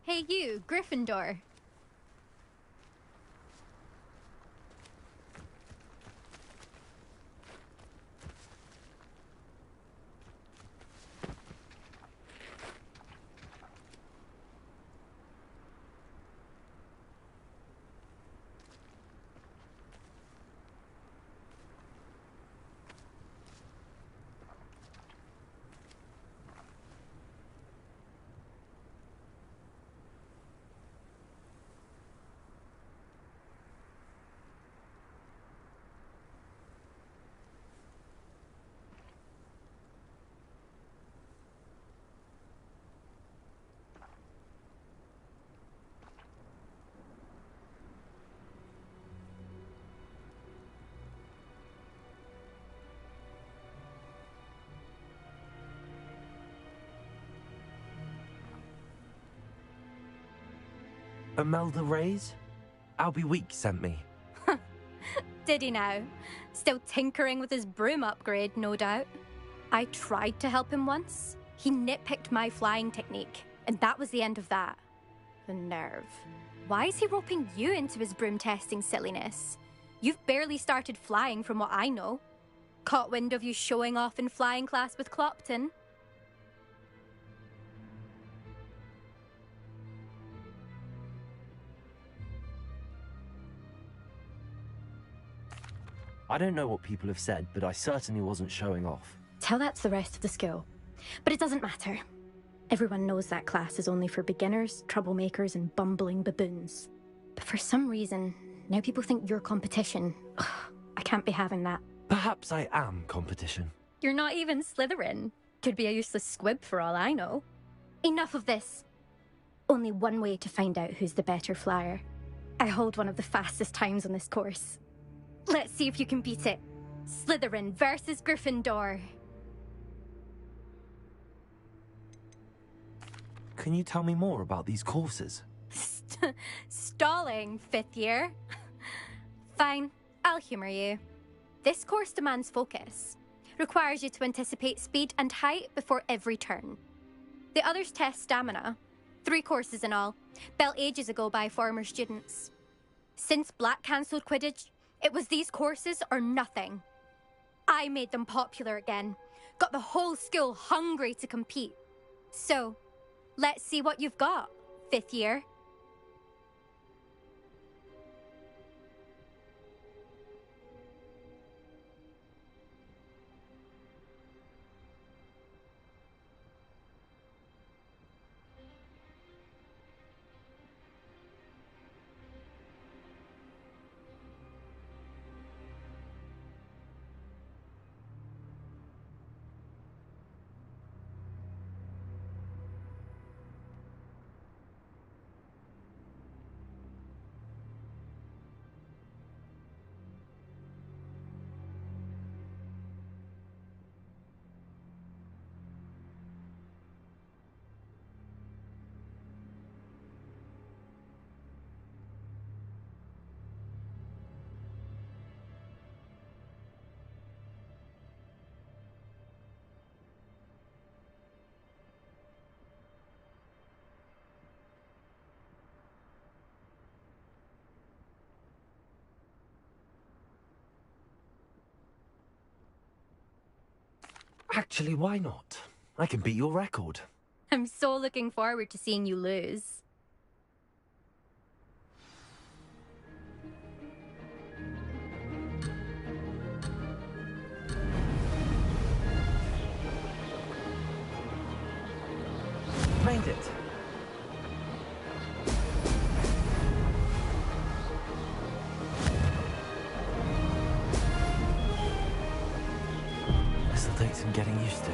Hey you, Gryffindor. Imelda Reyes? Albie Week sent me. Did he now? Still tinkering with his broom upgrade, no doubt. I tried to help him once. He nitpicked my flying technique, and that was the end of that. The nerve. Why is he roping you into his broom testing silliness? You've barely started flying from what I know. Caught wind of you showing off in flying class with Clopton. I don't know what people have said, but I certainly wasn't showing off. Tell that to the rest of the school. But it doesn't matter. Everyone knows that class is only for beginners, troublemakers, and bumbling baboons. But for some reason, now people think you're competition. Ugh, I can't be having that. Perhaps I am competition. You're not even Slytherin. Could be a useless squib for all I know. Enough of this. Only one way to find out who's the better flyer. I hold one of the fastest times on this course. Let's see if you can beat it. Slytherin versus Gryffindor. Can you tell me more about these courses? Stalling, 5th year. Fine, I'll humour you. This course demands focus. Requires you to anticipate speed and height before every turn. The others test stamina. 3 courses in all, built ages ago by former students. Since Black cancelled Quidditch, it was these courses or nothing. I made them popular again. Got the whole school hungry to compete. So, let's see what you've got, 5th year. Actually, why not? I can beat your record. I'm so looking forward to seeing you lose. Made it. This'll take some getting used to.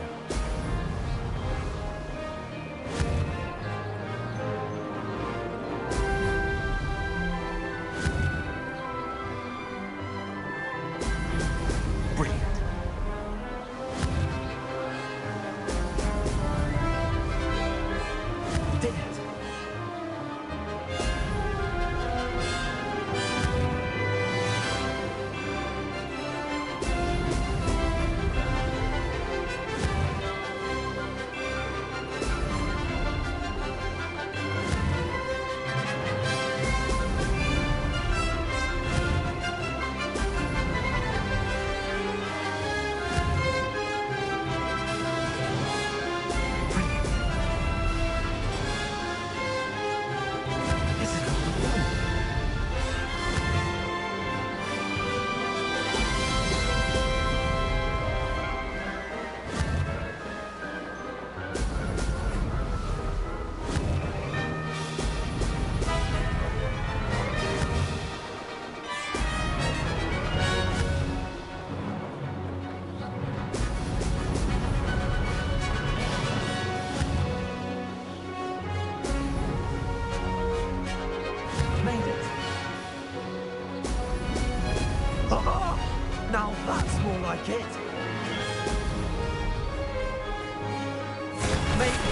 Now that's more like it. Maybe.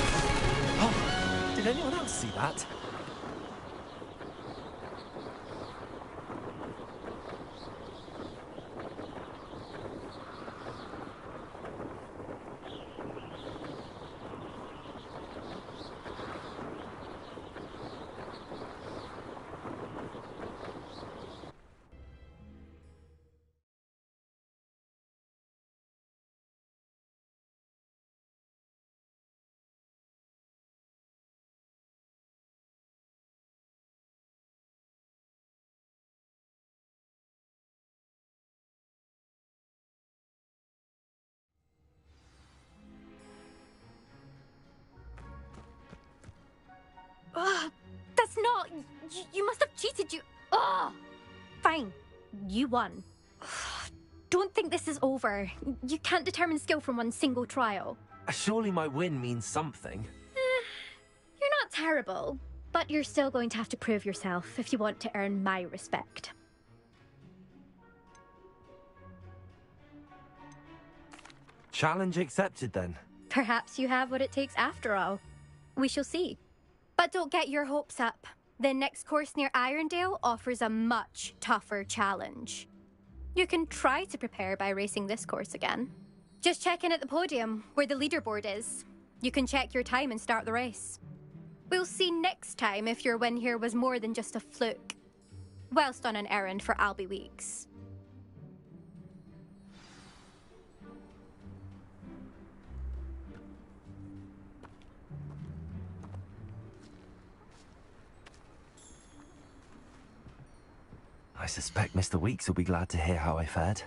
Oh, did anyone else see that? You must have cheated, you... Ugh! Fine. You won. Don't think this is over. You can't determine skill from one single trial. Surely my win means something. You're not terrible, but you're still going to have to prove yourself if you want to earn my respect. Challenge accepted then. Perhaps you have what it takes after all. We shall see. But don't get your hopes up. The next course near Irondale offers a much tougher challenge. You can try to prepare by racing this course again. Just check in at the podium, where the leaderboard is. You can check your time and start the race. We'll see next time if your win here was more than just a fluke. Whilst on an errand for Albie Weeks. I suspect Mr. Weeks will be glad to hear how I fared.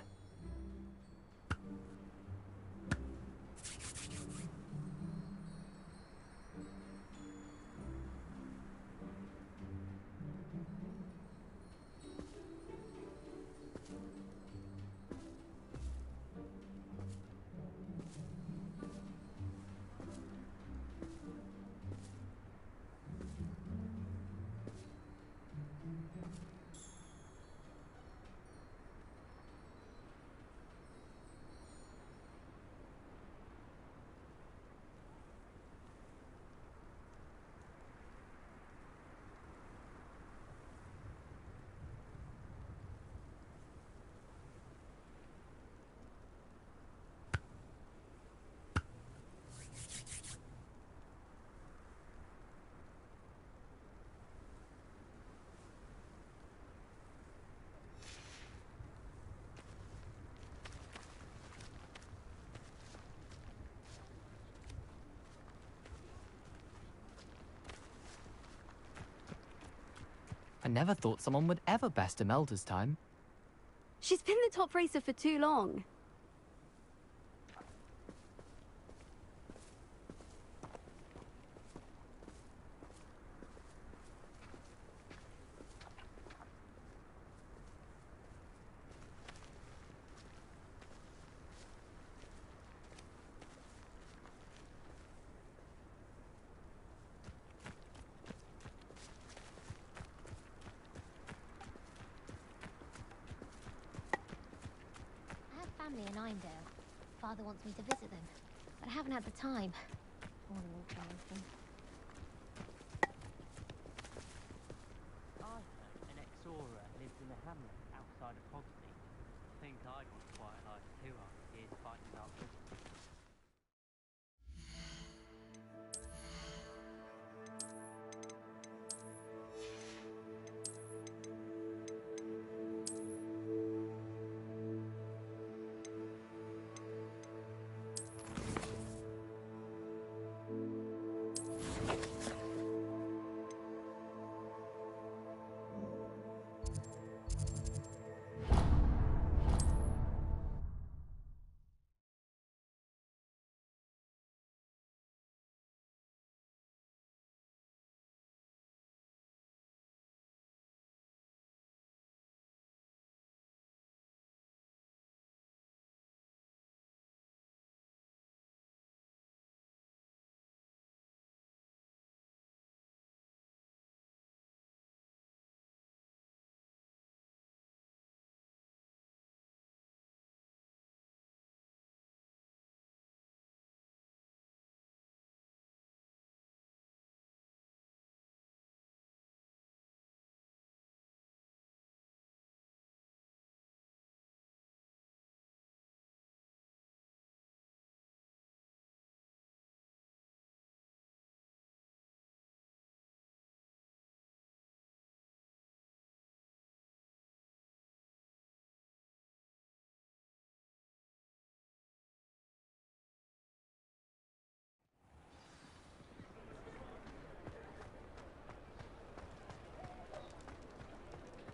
I never thought someone would ever best Imelda's time. She's been the top racer for too long. Family in Irondale. Father wants me to visit them, but I haven't had the time. Or the anything. I heard an ex-Aura lives in a hamlet outside of Hogsmeade. Think I'd want a quiet life too after years fighting about Gryffindor.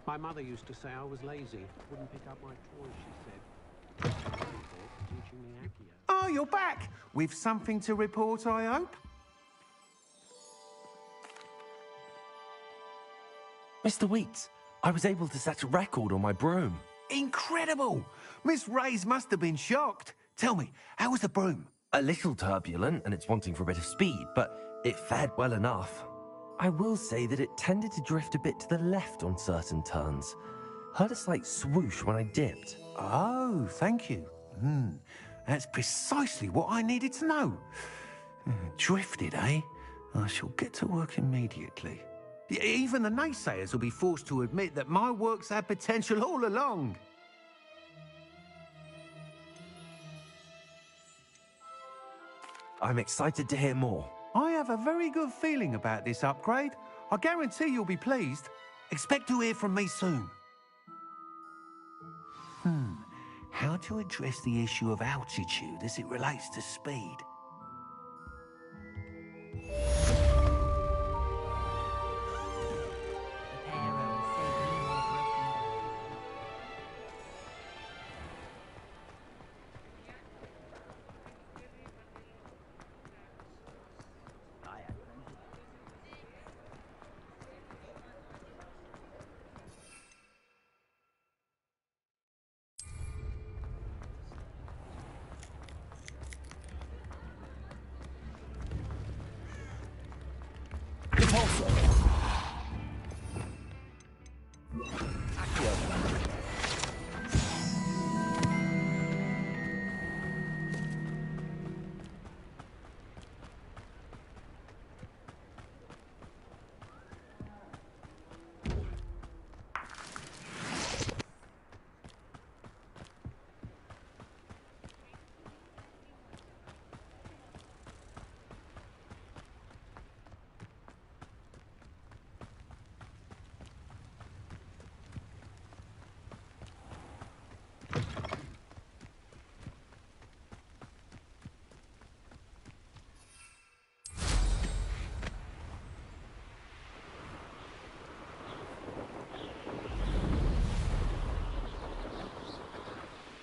My mother used to say I was lazy. Wouldn't pick up my toys, she said. Teaching me Accio. Oh, you're back! With something to report, I hope? Mr. Weeks, I was able to set a record on my broom. Incredible! Miss Reyes must have been shocked. Tell me, how was the broom? A little turbulent and it's wanting for a bit of speed, but it fared well enough. I will say that it tended to drift a bit to the left on certain turns. Heard a slight swoosh when I dipped. Oh, thank you. That's precisely what I needed to know. Drifted, eh? I shall get to work immediately. Even the naysayers will be forced to admit that my work's had potential all along. I'm excited to hear more. I have a very good feeling about this upgrade. I guarantee you'll be pleased. Expect to hear from me soon. How to address the issue of altitude as it relates to speed?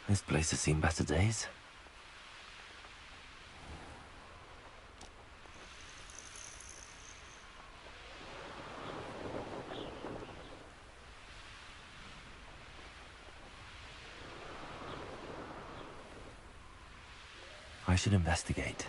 This place has seen better days. I should investigate.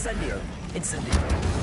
Incendio. Incendio.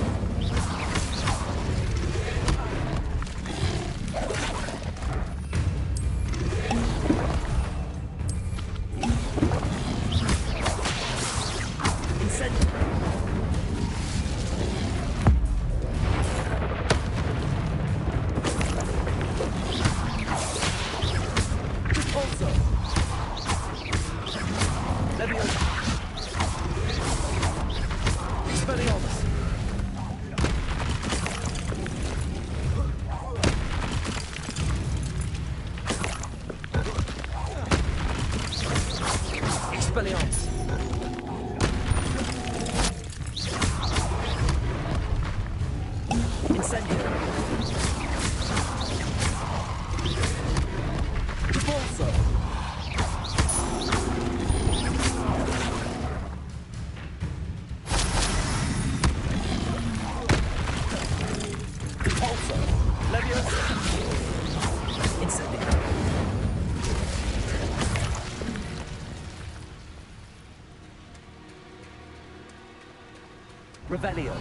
Revelio.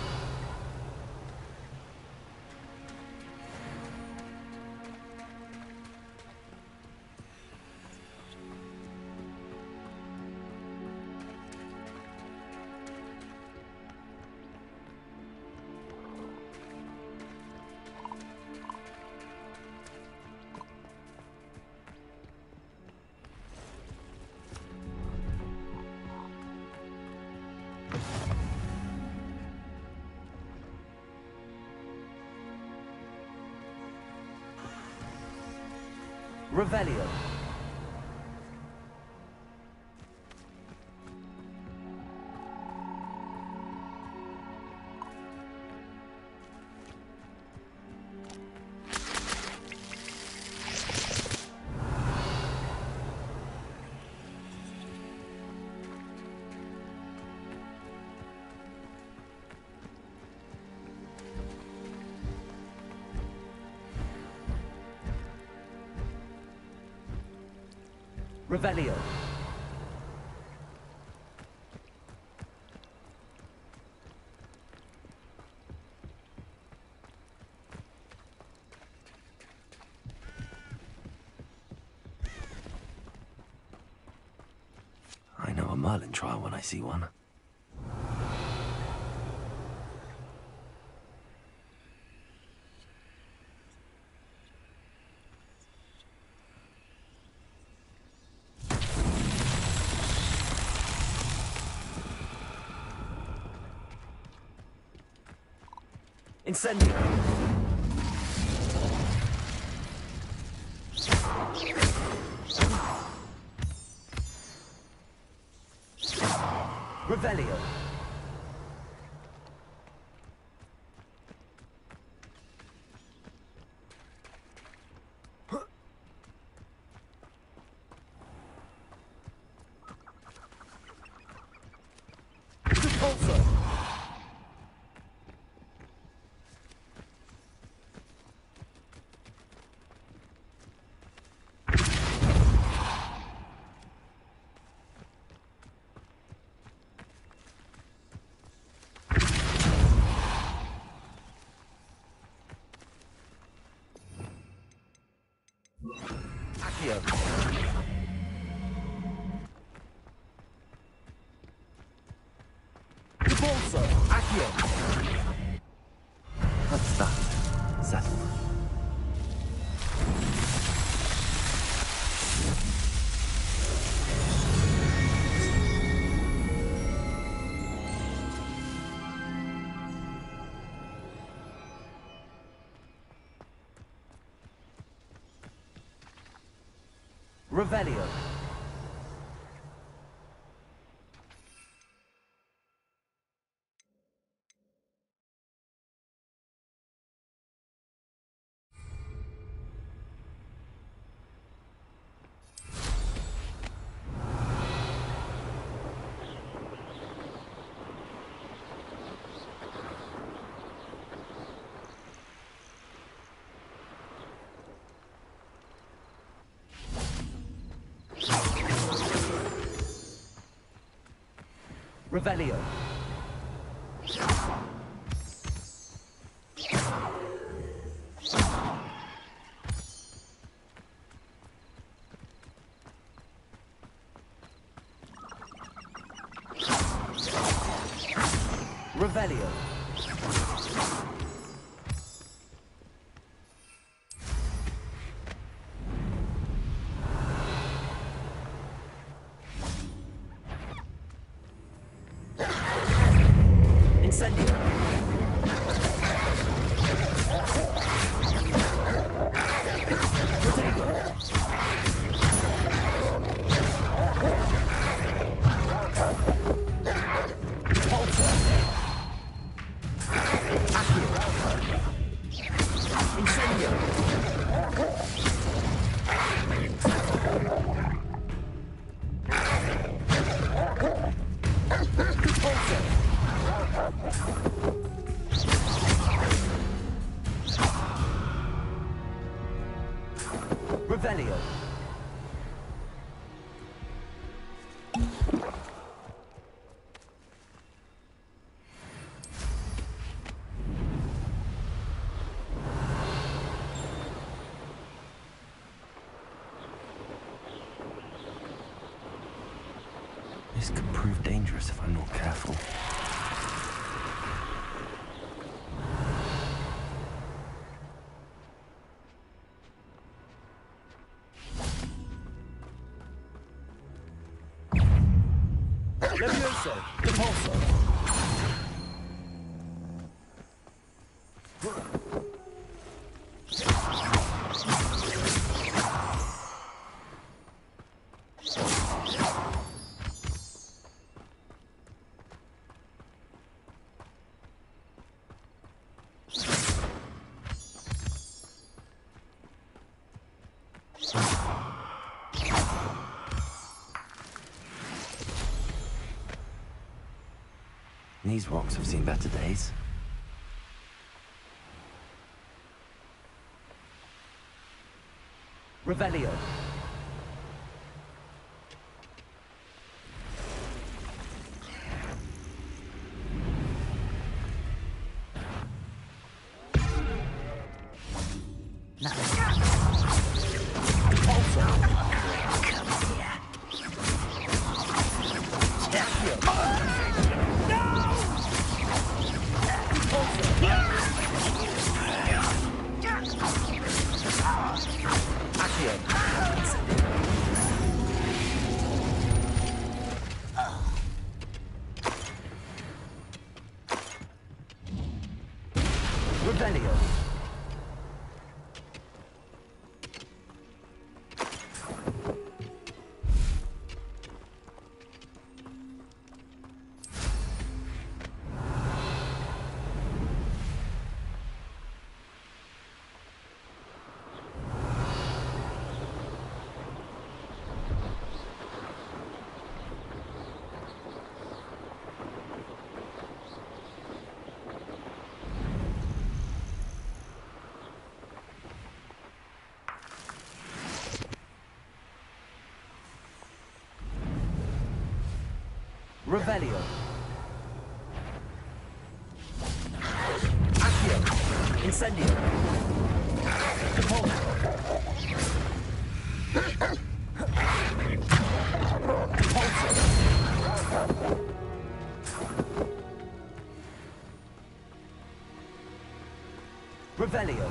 Revelio. Revelio. I know a Merlin trial when I see one. Incendio. Revelio. Repulsor. Accio. Repulsor. Accio. That's that. Settled. Revelio. Revelio. Revelio. Incendio. Revelio. This could prove dangerous if I'm not careful. Levioso, Depulso. These rocks have seen better days. Revelio. Revelio. Revelio. Accio. Incendio. Depulso. Revelio.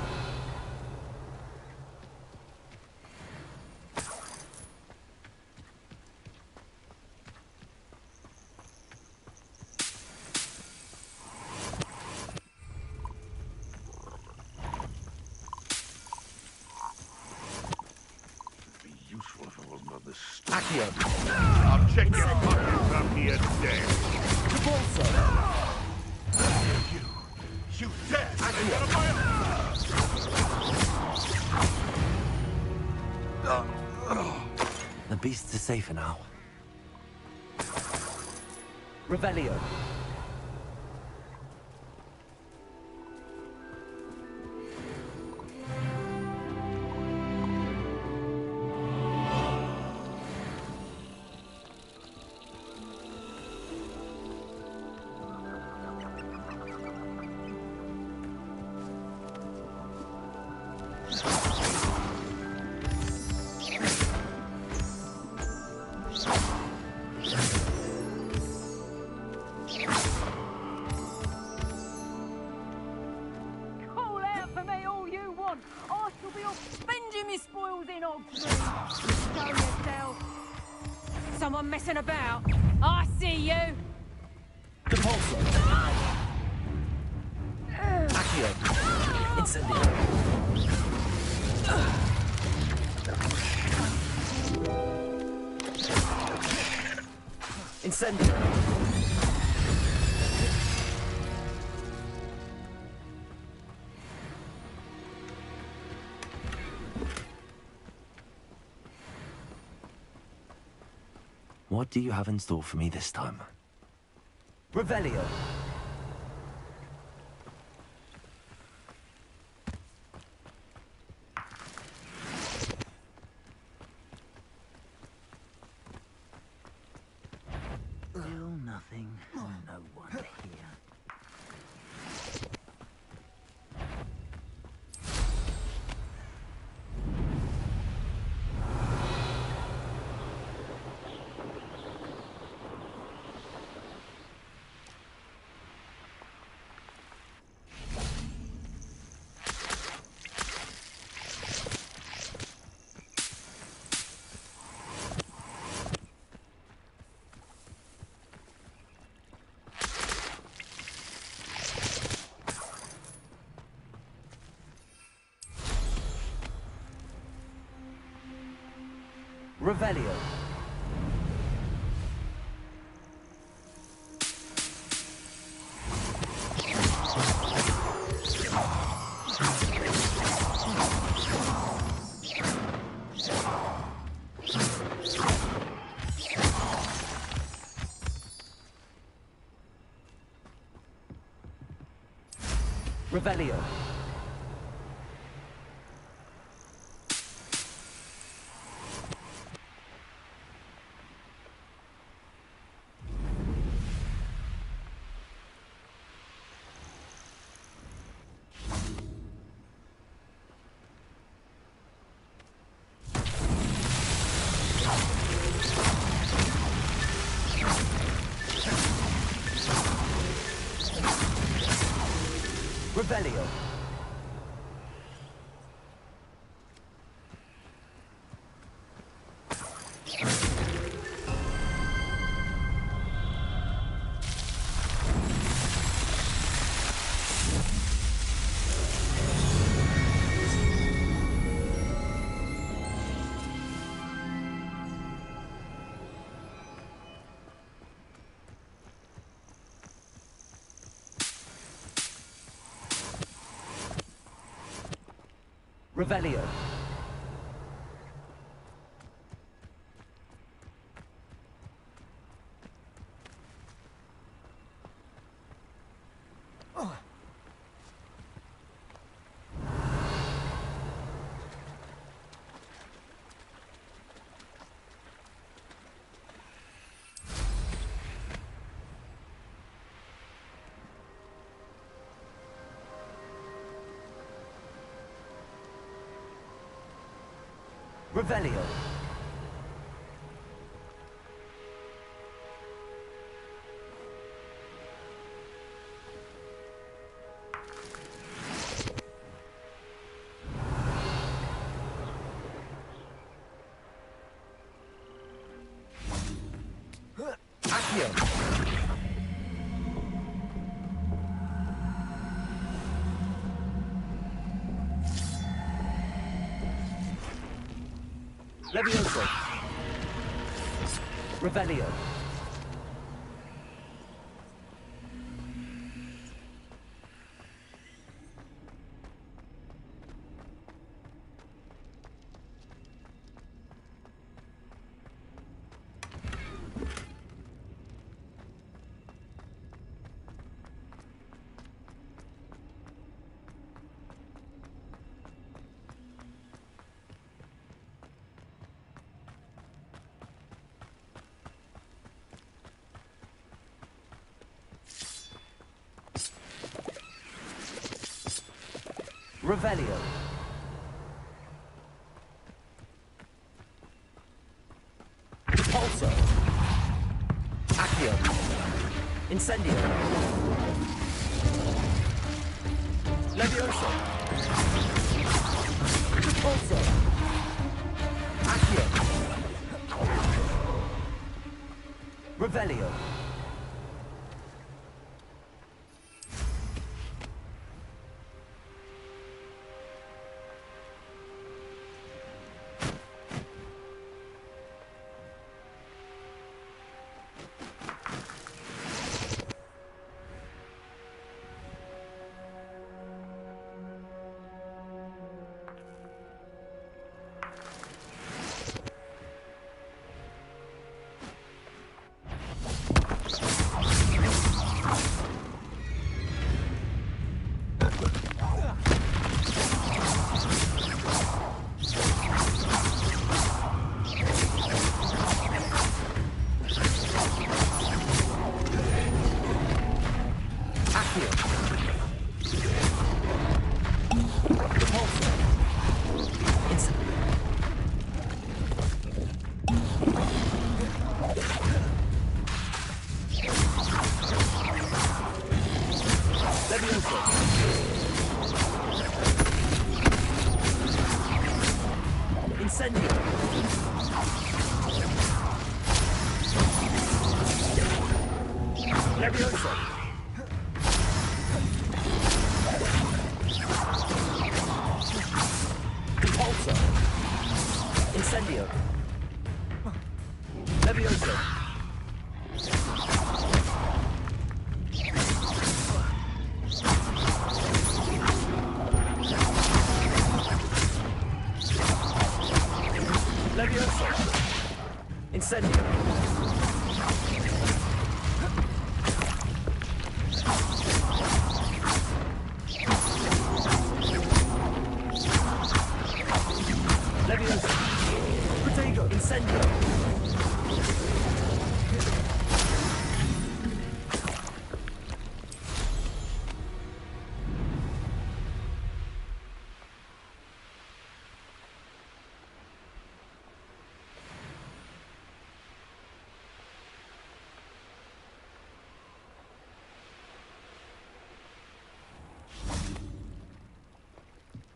Accio. I'll check your pockets up here today. Depulso. You dead! Accio. The beasts are safer now. Revelio. someone messing about. I see you. Depulso. Accio. Incendio. Incendio. What do you have in store for me this time? Revelio. Still nothing. No one here. Revelio. Revelio. Revelio. Revelio. Revelio. Accio. Levioso. Revelio. Revelio. Depulso. Accio. Incendio. Levioso. Depulso. Accio. Revelio.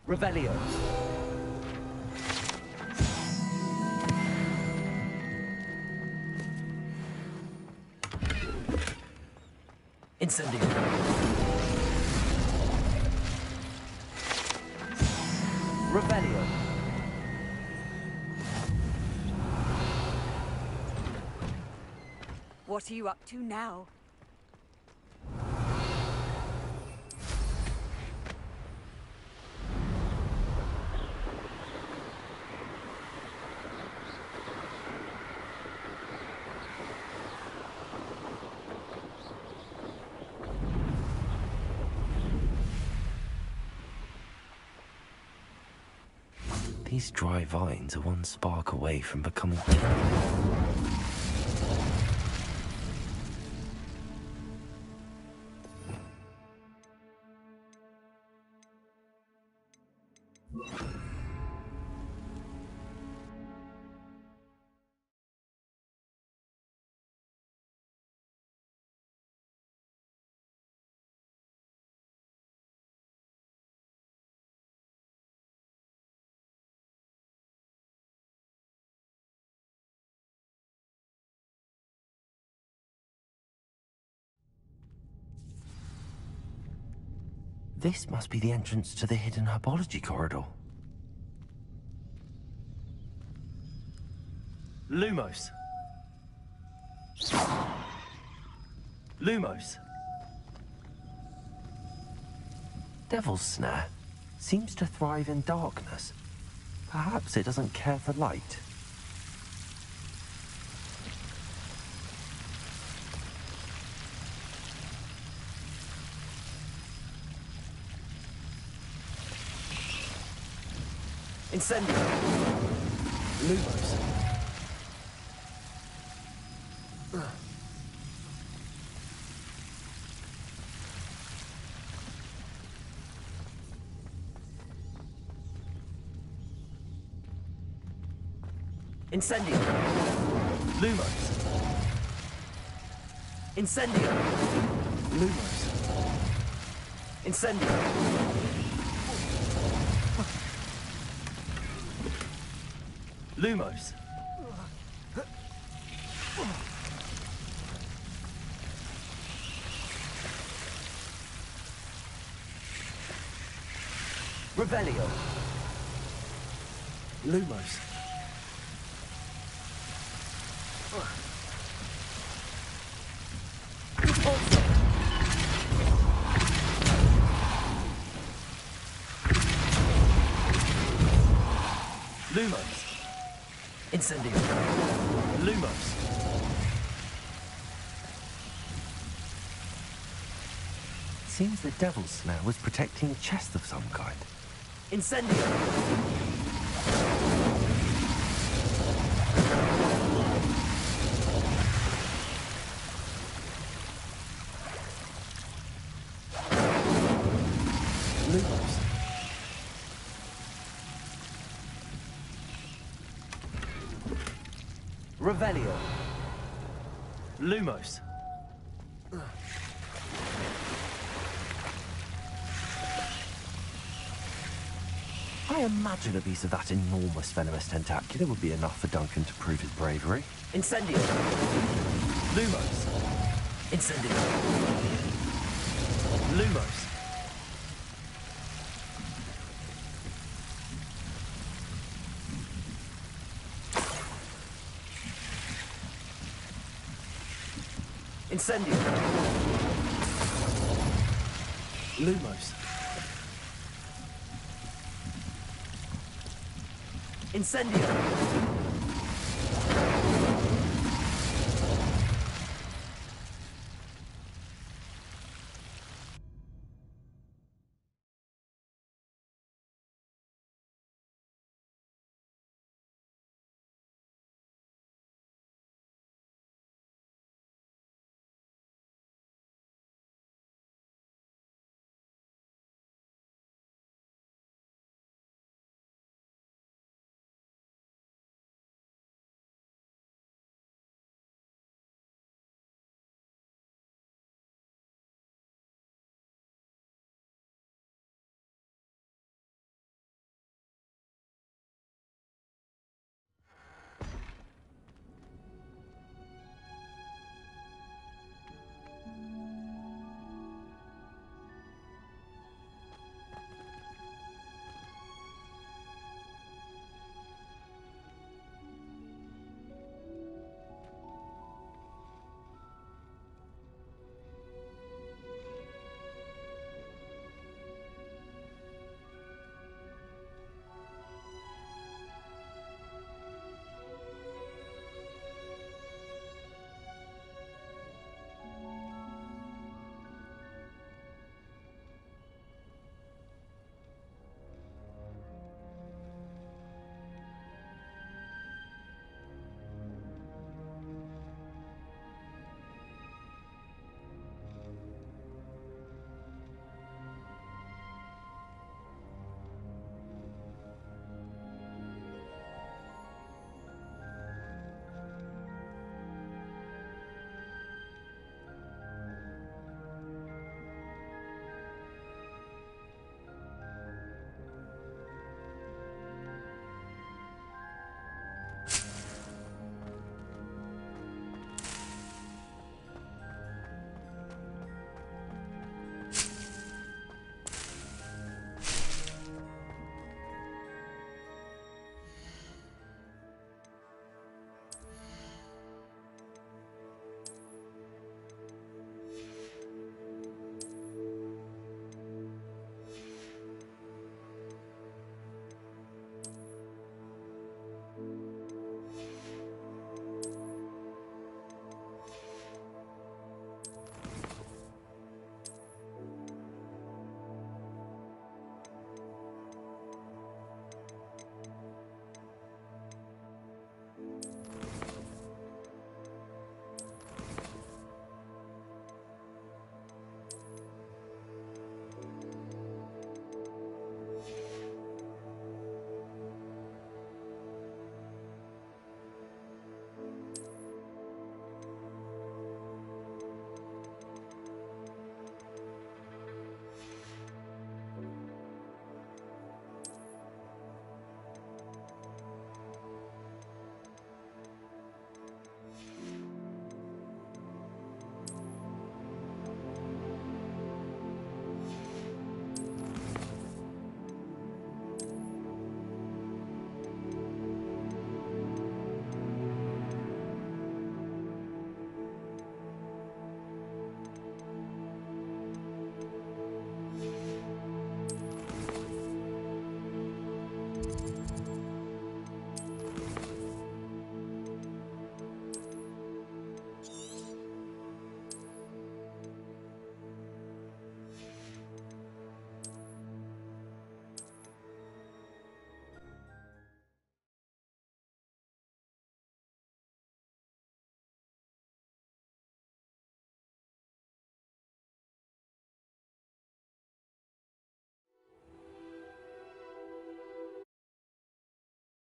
Revelio. Incendio. Revelio. What are you up to now? These dry vines are one spark away from becoming... This must be the entrance to the hidden herbology corridor. Lumos. Lumos. Devil's Snare seems to thrive in darkness. Perhaps it doesn't care for light. Incendio. Lumos. Incendio. Lumos. Incendio. Lumos. Incendio. Lumos. Revelio. Lumos. Lumos. Incendio. Lumos. Seems the devil's snare was protecting a chest of some kind. Incendio. Lumos. Revelio. Lumos. I imagine a piece of that enormous venomous tentacular would be enough for Duncan to prove his bravery. Incendio. Lumos. Incendio. Lumos. Incendio. Lumos. Incendio.